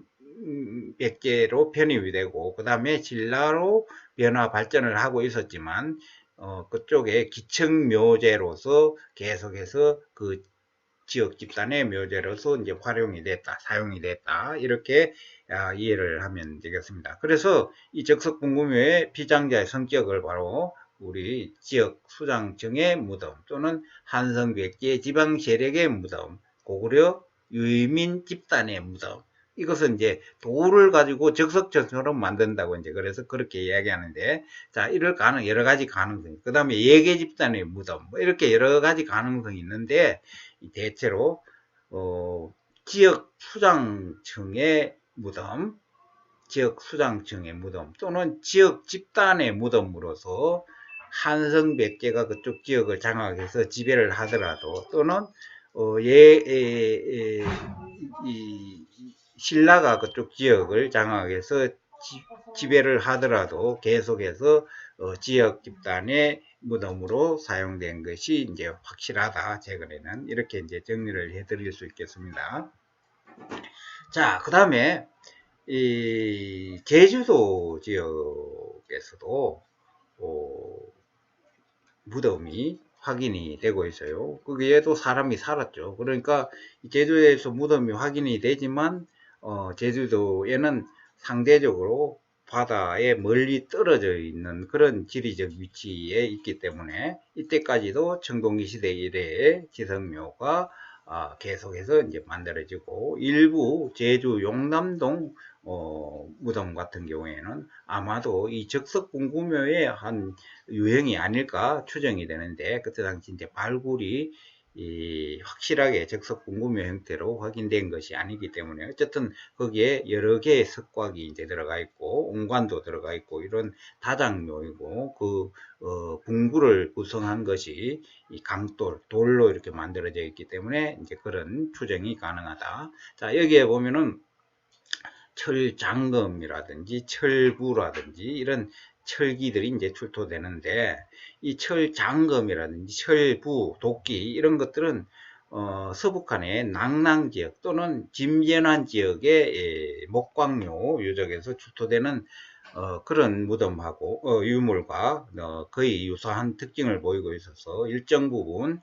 백제로 편입이 되고, 그 다음에 신라로 변화 발전을 하고 있었지만 그쪽에 기층 묘제로서 계속해서 그 지역 집단의 묘제로서 이제 활용이 됐다, 사용이 됐다, 이렇게 이해를 하면 되겠습니다. 그래서 이 적석분구묘의 피장자의 성격을 바로 우리 지역 수장층의 무덤, 또는 한성백제 지방 세력의 무덤, 고구려 유민 집단의 무덤, 이것은 이제 돌을 가지고 적석처럼 만든다고 이제 그래서 그렇게 이야기하는데, 자, 이럴 여러 가지 가능성, 그 다음에 예계 집단의 무덤, 뭐 이렇게 여러 가지 가능성이 있는데, 대체로 지역 수장층의 무덤, 지역 수장층의 무덤, 또는 지역 집단의 무덤으로서 한성백제가 그쪽 지역을 장악해서 지배를 하더라도, 또는 신라가 그쪽 지역을 장악해서 지배를 하더라도 계속해서 지역 집단의 무덤으로 사용된 것이 이제 확실하다. 최근에는 이렇게 이제 정리를 해드릴 수 있겠습니다. 자, 그 다음에 이 제주도 지역에서도 무덤이 확인이 되고 있어요. 거기에도 사람이 살았죠. 그러니까 제주도에서 무덤이 확인이 되지만 제주도에는 상대적으로 바다에 멀리 떨어져 있는 그런 지리적 위치에 있기 때문에 이때까지도 청동기 시대 이래의 지성묘가 계속해서 이제 만들어지고 일부 제주 용남동 무덤 같은 경우에는 아마도 이 적석궁구묘의 한 유형이 아닐까 추정이 되는데 그때 당시 이제 발굴이 확실하게 적석궁구묘 형태로 확인된 것이 아니기 때문에 어쨌든 거기에 여러 개의 석곽이 이제 들어가 있고 옹관도 들어가 있고 이런 다장묘이고 그 궁구를 구성한 것이 이 강돌 돌로 이렇게 만들어져 있기 때문에 이제 그런 추정이 가능하다. 자, 여기에 보면은 철장검이라든지 철부라든지 이런 철기들이 이제 출토되는데 이 철장검이라든지 철부, 도끼 이런 것들은 서북한의 낭랑 지역 또는 진변환 지역의 목광묘 유적에서 출토되는 그런 무덤하고 유물과 거의 유사한 특징을 보이고 있어서 일정 부분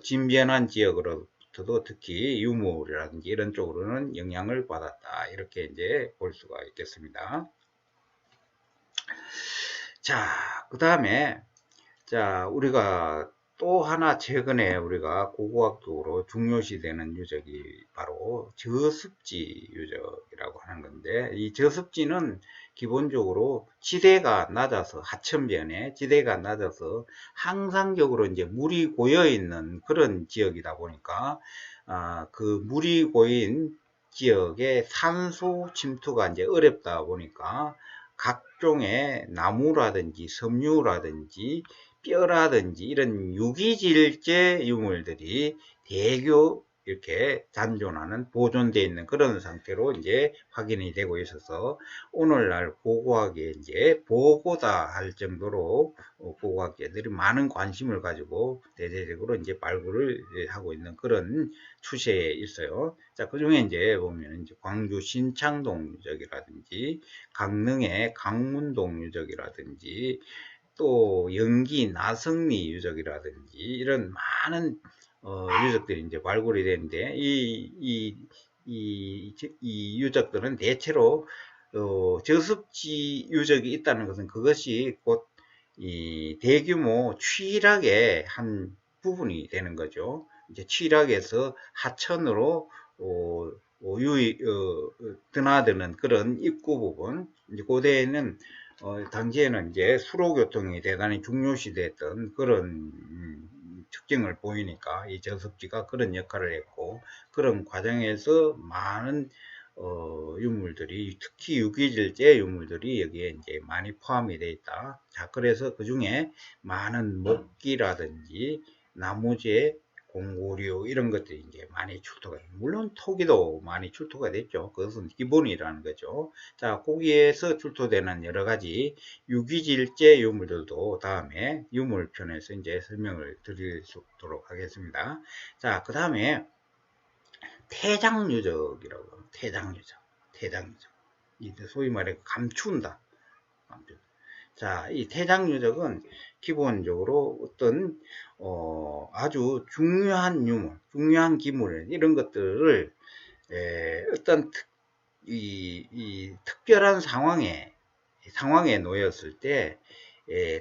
진변환 지역으로 도 특히 유물이라든지 이런 쪽으로는 영향을 받았다. 이렇게 이제 볼 수가 있겠습니다. 자, 그 다음에, 자, 우리가 또 하나 최근에 우리가 고고학적으로 중요시되는 유적이 바로 저습지 유적이라고 하는 건데, 이 저습지는 기본적으로 지대가 낮아서, 하천변에 지대가 낮아서 항상적으로 이제 물이 고여 있는 그런 지역이다 보니까, 그 물이 고인 지역에 산소 침투가 이제 어렵다 보니까 각종의 나무라든지 섬유라든지 뼈라든지 이런 유기질제 유물들이 대교 이렇게 잔존하는 보존되어 있는 그런 상태로 이제 확인이 되고 있어서 오늘날 고고학에 이제 보고다 할 정도로 고고학계들이 많은 관심을 가지고 대대적으로 이제 발굴을 하고 있는 그런 추세에 있어요. 자, 그 중에 이제 보면 이제 광주 신창동 유적이라든지 강릉의 강문동 유적이라든지 또 연기 나성리 유적이라든지 이런 많은 유적들이 이제 발굴이 되는데 이 유적들은 대체로 저습지 유적이 있다는 것은 그것이 곧 이 대규모 취락의 한 부분이 되는 거죠. 이제 취락에서 하천으로 드나드는 그런 입구 부분. 이제 고대에는 당시에는 이제 수로교통이 대단히 중요시됐던 그런 특징을 보이니까 이 저습지가 그런 역할을 했고 그런 과정에서 많은 유물들이 특히 유기질제 유물들이 여기에 이제 많이 포함이 되어 있다. 자, 그래서 그 중에 많은 목기라든지 나무재, 공고류 이런 것들이 이제 많이 출토가 됩니다. 물론 토기도 많이 출토가 됐죠. 그것은 기본이라는 거죠. 자, 거기에서 출토되는 여러 가지 유기질제 유물들도 다음에 유물편에서 이제 설명을 드리도록 하겠습니다. 자, 그 다음에 태장유적이라고 합니다. 태장유적. 소위 말해 감춘다. 자, 이 태장유적은 기본적으로 어떤 아주 중요한 유물, 중요한 기물 이런 것들을 어떤 이 특별한 상황에 놓였을 때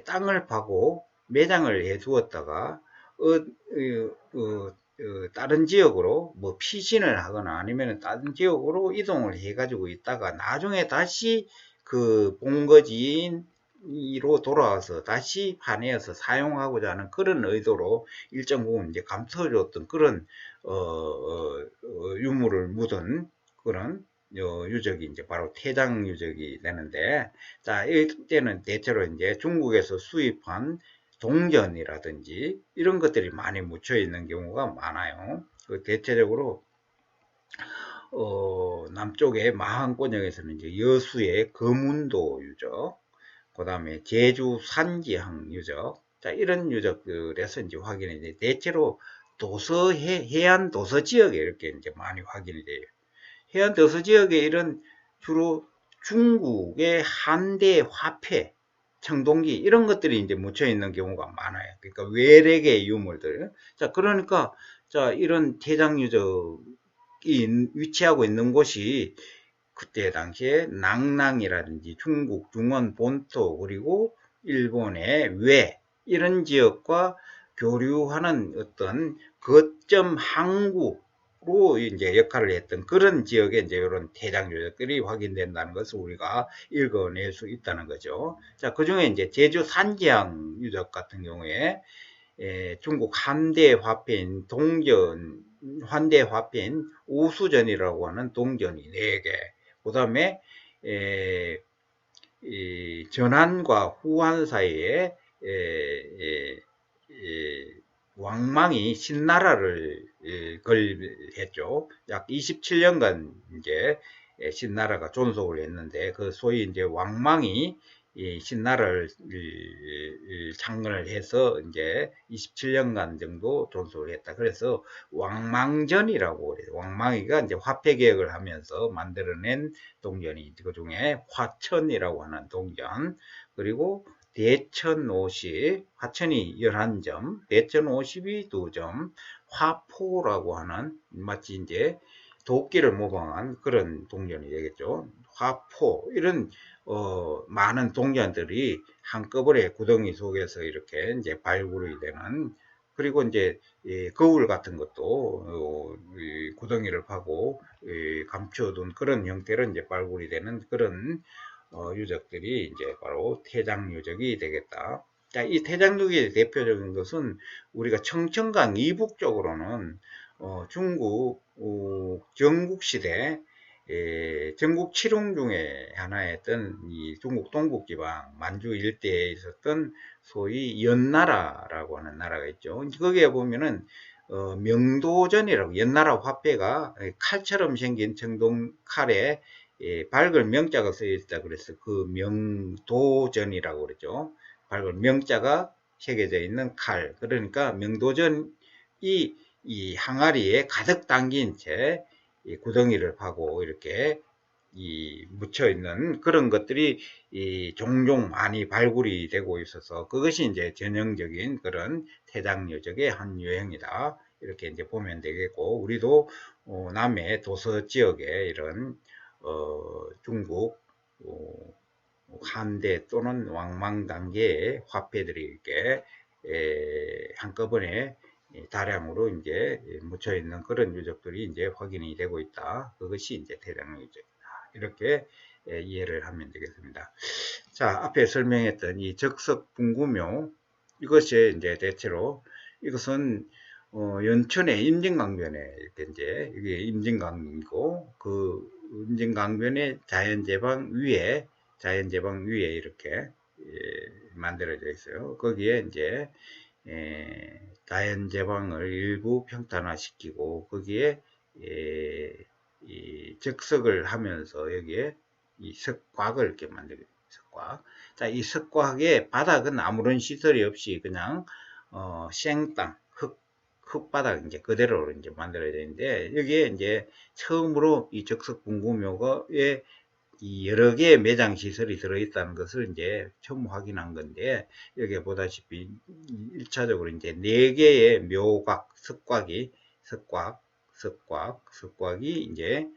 땅을 파고 매장을 해 두었다가 다른 지역으로 뭐 피신을 하거나 아니면 다른 지역으로 이동을 해 가지고 있다가 나중에 다시 그 본거지인 이로 돌아와서 다시 파내어서 사용하고자 하는 그런 의도로 일정 부분 이제 감춰줬던 그런 유물을 묻은 그런 유적이 이제 바로 태장 유적이 되는데, 자, 이때는 대체로 이제 중국에서 수입한 동전이라든지 이런 것들이 많이 묻혀 있는 경우가 많아요. 대체적으로 남쪽의 마한권역에서는 이제 여수의 거문도 유적, 그 다음에 제주 산지항 유적, 자, 이런 유적들에서 이제 확인이 돼. 대체로 해안 도서 지역에 이렇게 이제 많이 확인이 돼요. 해안 도서 지역에 이런 주로 중국의 한대 화폐, 청동기 이런 것들이 이제 묻혀 있는 경우가 많아요. 그러니까 외래의 유물들. 자, 그러니까 자, 이런 태장 유적이 위치하고 있는 곳이 그때 당시에 낭랑이라든지 중국 중원 본토 그리고 일본의 외 이런 지역과 교류하는 어떤 거점 항구로 이제 역할을 했던 그런 지역에 이제 이런 태장 유적들이 확인된다는 것을 우리가 읽어낼 수 있다는 거죠. 자, 그 중에 이제 제주 산지항 유적 같은 경우에 중국 한대 화폐인 환대 화폐인 오수전이라고 하는 동전이 4개, 그 다음에 전한과 후한 사이에 왕망이 신나라를 걸했죠. 약 27년간 이제 신나라가 존속을 했는데 그 소위 이제 왕망이 이 신나라를 창건을 해서 이제 27년간 정도 존속을 했다. 그래서 왕망전이라고 그래요. 왕망이가 이제 화폐 개혁을 하면서 만들어낸 동전이 그 중에 화천이라고 하는 동전, 그리고 대천 50, 화천이 11점, 대천 50이 2점, 화포라고 하는 마치 이제 도끼를 모방한 그런 동전이 되겠죠. 화포 이런 많은 동전들이 한꺼번에 구덩이 속에서 이렇게 이제 발굴이 되는, 그리고 이제 거울 같은 것도 구덩이를 파고 감춰둔 그런 형태로 이제 발굴이 되는 그런 유적들이 이제 바로 태장 유적이 되겠다. 자, 이 태장 유적의 대표적인 것은 우리가 청천강 이북 쪽으로는 중국 전국시대 전국 칠흥 중에 하나였던 이 중국 동북지방 만주 일대에 있었던 소위 연나라라고 하는 나라가 있죠. 거기에 보면은 명도전이라고, 연나라 화폐가 칼처럼 생긴 청동 칼에 밝을 명자가 쓰여 있다 그래서 그 명도전이라고 그러죠. 밝을 명자가 새겨져 있는 칼, 그러니까 명도전이 이 항아리에 가득 담긴 채 구덩이를 파고 이렇게 묻혀 있는 그런 것들이 종종 많이 발굴이 되고 있어서 그것이 이제 전형적인 그런 태장 유적의 한 유형이다, 이렇게 이제 보면 되겠고, 우리도 남해 도서 지역에 이런 중국 한대 또는 왕망 단계의 화폐들이 이렇게 한꺼번에 다량으로 이제 묻혀 있는 그런 유적들이 이제 확인이 되고 있다. 그것이 이제 태장 유적이다. 이렇게 이해를 하면 되겠습니다. 자, 앞에 설명했던 이 적석 분구묘, 이것이 이제 대체로 이것은 연천의 임진강변에 이렇게 이제 이게 임진강이고 그 임진강변의 자연제방 위에 이렇게 만들어져 있어요. 거기에 이제 자연제방을 일부 평탄화시키고 거기에 이 적석을 하면서 여기에 이 석곽을 이렇게 만들어요. 석곽. 자, 이 석곽의 바닥은 아무런 시설이 없이 그냥 생땅 흙바닥 이제 그대로 이제 만들어야 되는데, 여기에 이제 처음으로 이 적석 분구묘에 이 여러 개의 매장 시설이 들어있다는 것을 이제 처음 확인한 건데, 여기에 보다시피 1차적으로 이제 4개의 묘곽, 석곽이 이제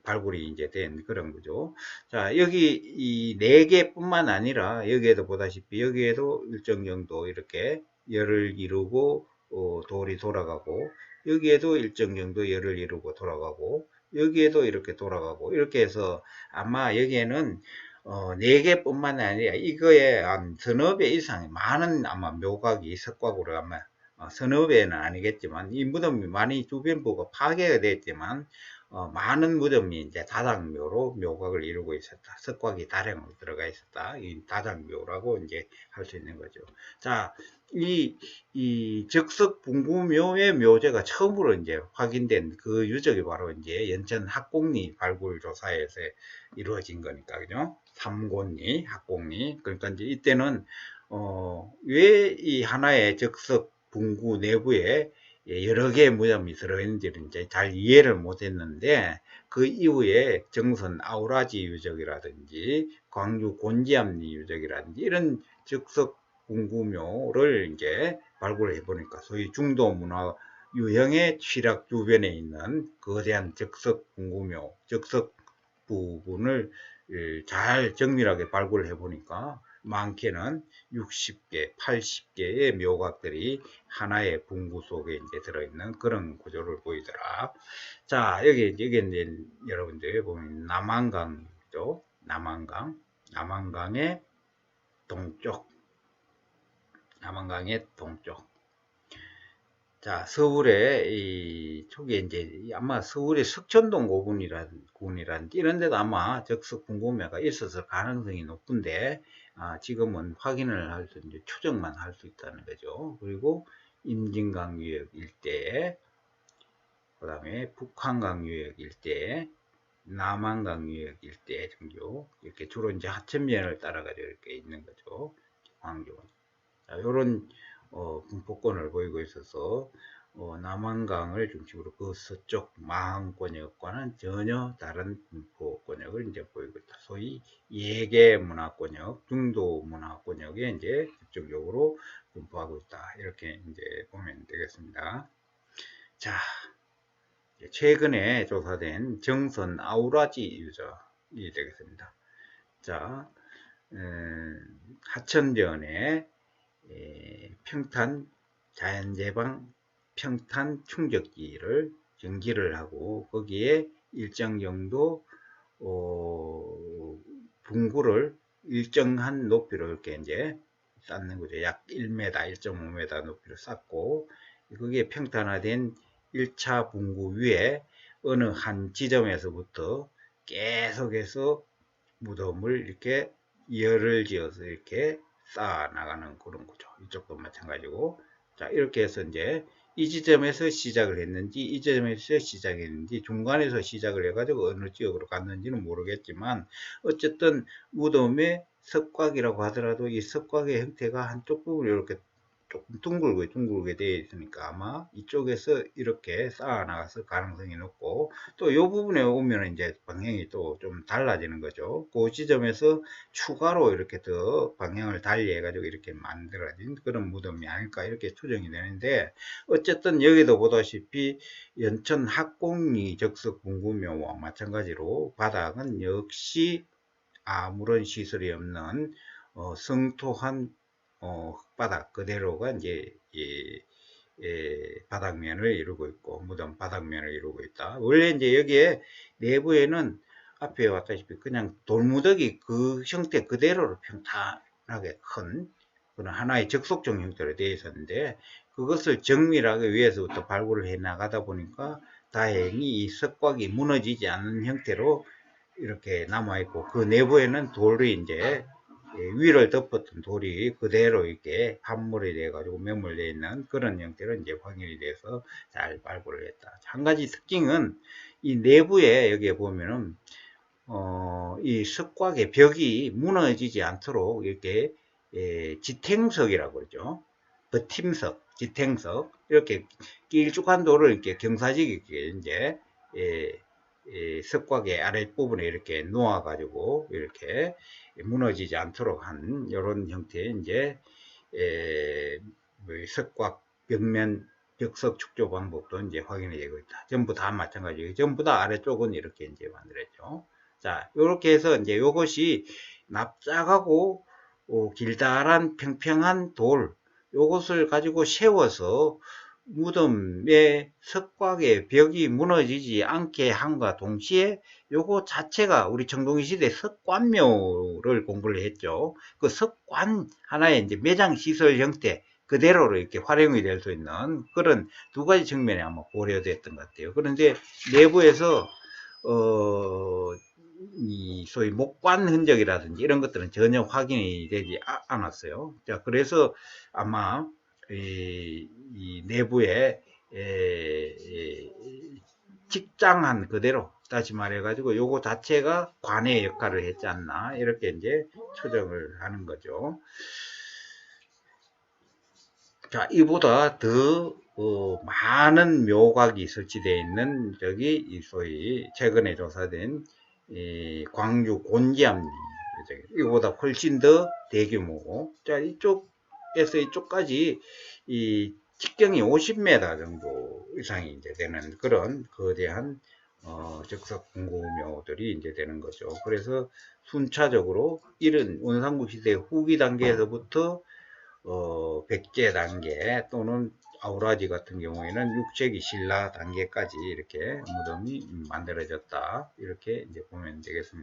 발굴이 이제 된 그런 거죠. 자, 여기 이 4개뿐만 아니라 여기에도 보다시피 여기에도 일정 정도 이렇게 열을 이루고 돌이 돌아가고, 여기에도 일정 정도 열을 이루고 돌아가고, 여기에도 이렇게 돌아가고, 이렇게 해서 아마 여기에는 4개뿐만 아니라 이거에 한 서너 배 이상의 많은 아마 묘각이 석곽으로 아마 서너 배는 아니겠지만 이 무덤이 많이 주변부가 파괴가 됐지만 많은 무덤이 이제 다당묘로 묘각을 이루고 있었다. 석곽이 다량으로 들어가 있었다. 이 다당묘라고 이제 할 수 있는 거죠. 자, 이 적석분구묘의 묘제가 처음으로 이제 확인된 그 유적이 바로 이제 연천 학곡리 발굴 조사에서 이루어진 거니까, 그죠? 삼곤리, 학곡리. 그러니까 이제 이때는, 왜 이 하나의 적석분구 내부에 여러 개의 무덤이 들어있는지는 이제 잘 이해를 못했는데, 그 이후에 정선 아우라지 유적이라든지 광주 곤지암리 유적이라든지 이런 적석 궁구묘를 이제 발굴해 보니까 소위 중도 문화 유형의 취락 주변에 있는 거대한 적석 궁구묘, 적석 부분을 잘 정밀하게 발굴해 보니까 많게는 60개, 80개의 묘각들이 하나의 분구 속에 이제 들어있는 그런 구조를 보이더라. 자, 여기 이제 여러분들 보면 남한강이죠. 남한강의 동쪽, 남한강의 동쪽. 자, 서울에 이 초기에 이제 아마 서울의 석천동 구분이라든지 이런 데도 아마 적석 분구묘가 있었을 가능성이 높은데, 지금은 확인을 할 수, 이제 추정만 할 수 있다는 거죠. 그리고 임진강 유역 일대, 그 다음에 북한강 유역 일대, 남한강 유역 일대 정도, 이렇게 주로 이제 하천면을 따라가지고 이렇게 있는 거죠. 광주. 자, 요런 분포권을 보이고 있어서 남한강을 중심으로 그 서쪽 마항권역과는 전혀 다른 분포권역을 이제 보이고 있다. 소위 예계 문화권역, 중도 문화권역에 이제 집중적으로 분포하고 있다. 이렇게 이제 보면 되겠습니다. 자, 최근에 조사된 정선 아우라지 유적이 되겠습니다. 자, 하천변에 평탄 자연재방 평탄 충적기를 전기를 하고 거기에 일정 정도 분구를 일정한 높이로 이렇게 이제 쌓는 거죠. 약 1m, 1.5m 높이로 쌓고 거기에 평탄화된 1차 분구 위에 어느 한 지점에서부터 계속해서 무덤을 이렇게 열을 지어서 이렇게 쌓아 나가는 그런 거죠. 이쪽도 마찬가지고. 자, 이렇게 해서 이제 이 지점에서 시작을 했는지, 이 지점에서 시작했는지, 중간에서 시작을 해가지고 어느 지역으로 갔는지는 모르겠지만, 어쨌든 무덤의 석곽이라고 하더라도 이 석곽의 형태가 한쪽 부분이 이렇게 조금 둥글게 되어 있으니까 아마 이쪽에서 이렇게 쌓아 나갔을 가능성이 높고, 또 이 부분에 오면 이제 방향이 또 좀 달라지는 거죠. 그 지점에서 추가로 이렇게 더 방향을 달리 해가지고 이렇게 만들어진 그런 무덤이 아닐까 이렇게 추정이 되는데, 어쨌든 여기도 보다시피 연천 학곡리 적석 분구묘와 마찬가지로 바닥은 역시 아무런 시설이 없는 성토한 흙바닥 그대로가 이제 바닥면을 이루고 있고, 무덤 바닥면을 이루고 있다. 원래 이제 여기에 내부에는 앞에 왔다시피 그냥 돌무더기 그 형태 그대로로 평탄하게 큰 그런 하나의 적석종 형태로 되어 있었는데, 그것을 정밀하게 위에서부터 발굴을 해 나가다 보니까 다행히 이 석곽이 무너지지 않는 형태로 이렇게 남아있고, 그 내부에는 돌이 이제 위를 덮었던 돌이 그대로 이렇게 함몰이 돼 가지고 매몰되어 있는 그런 형태로 이제 확인이 돼서 잘 발굴을 했다. 한 가지 특징은 이 내부에 여기에 보면은 이 석곽의 벽이 무너지지 않도록 이렇게 지탱석이라고 그러죠. 버팀석, 지탱석, 이렇게 길쭉한 돌을 이렇게 경사지게 이제 석곽의 아랫부분에 이렇게 놓아가지고 이렇게 무너지지 않도록 한 이런 형태의 이제 석곽 벽면 벽석 축조 방법도 이제 확인이 되고 있다. 전부 다 마찬가지예요. 전부 다 아래쪽은 이렇게 이제 만들었죠. 자, 이렇게 해서 이제 이것이 납작하고 길다란 평평한 돌, 요것을 가지고 세워서 무덤의 석곽의 벽이 무너지지 않게 함과 동시에 요거 자체가 우리 청동기 시대 석관묘를 공부를 했죠. 그 석관 하나의 이제 매장 시설 형태, 그대로 이렇게 활용이 될 수 있는 그런 두 가지 측면이 아마 고려됐던 것 같아요. 그런데 내부에서 이 소위 목관 흔적이라든지 이런 것들은 전혀 확인이 되지 않았어요. 자, 그래서 아마 이 내부에 직장한 그대로 다시 말해가지고 요거 자체가 관의 역할을 했지 않나 이렇게 이제 추정을 하는 거죠. 자, 이보다 더 많은 묘각이 설치되어 있는 저기 소위 최근에 조사된 이 광주 곤지암 이거보다 훨씬 더 대규모고, 자, 이쪽에서 이쪽까지 이 직경이 50m 정도 이상이 이제 되는 그런 거대한 적석 공고묘들이 이제 되는 거죠. 그래서 순차적으로 이런 원상국 시대 후기 단계에서부터 백제 단계 또는 아우라지 같은 경우에는 6세기 신라 단계까지 이렇게 무덤이 만들어졌다. 이렇게 이제 보면 되겠습니다.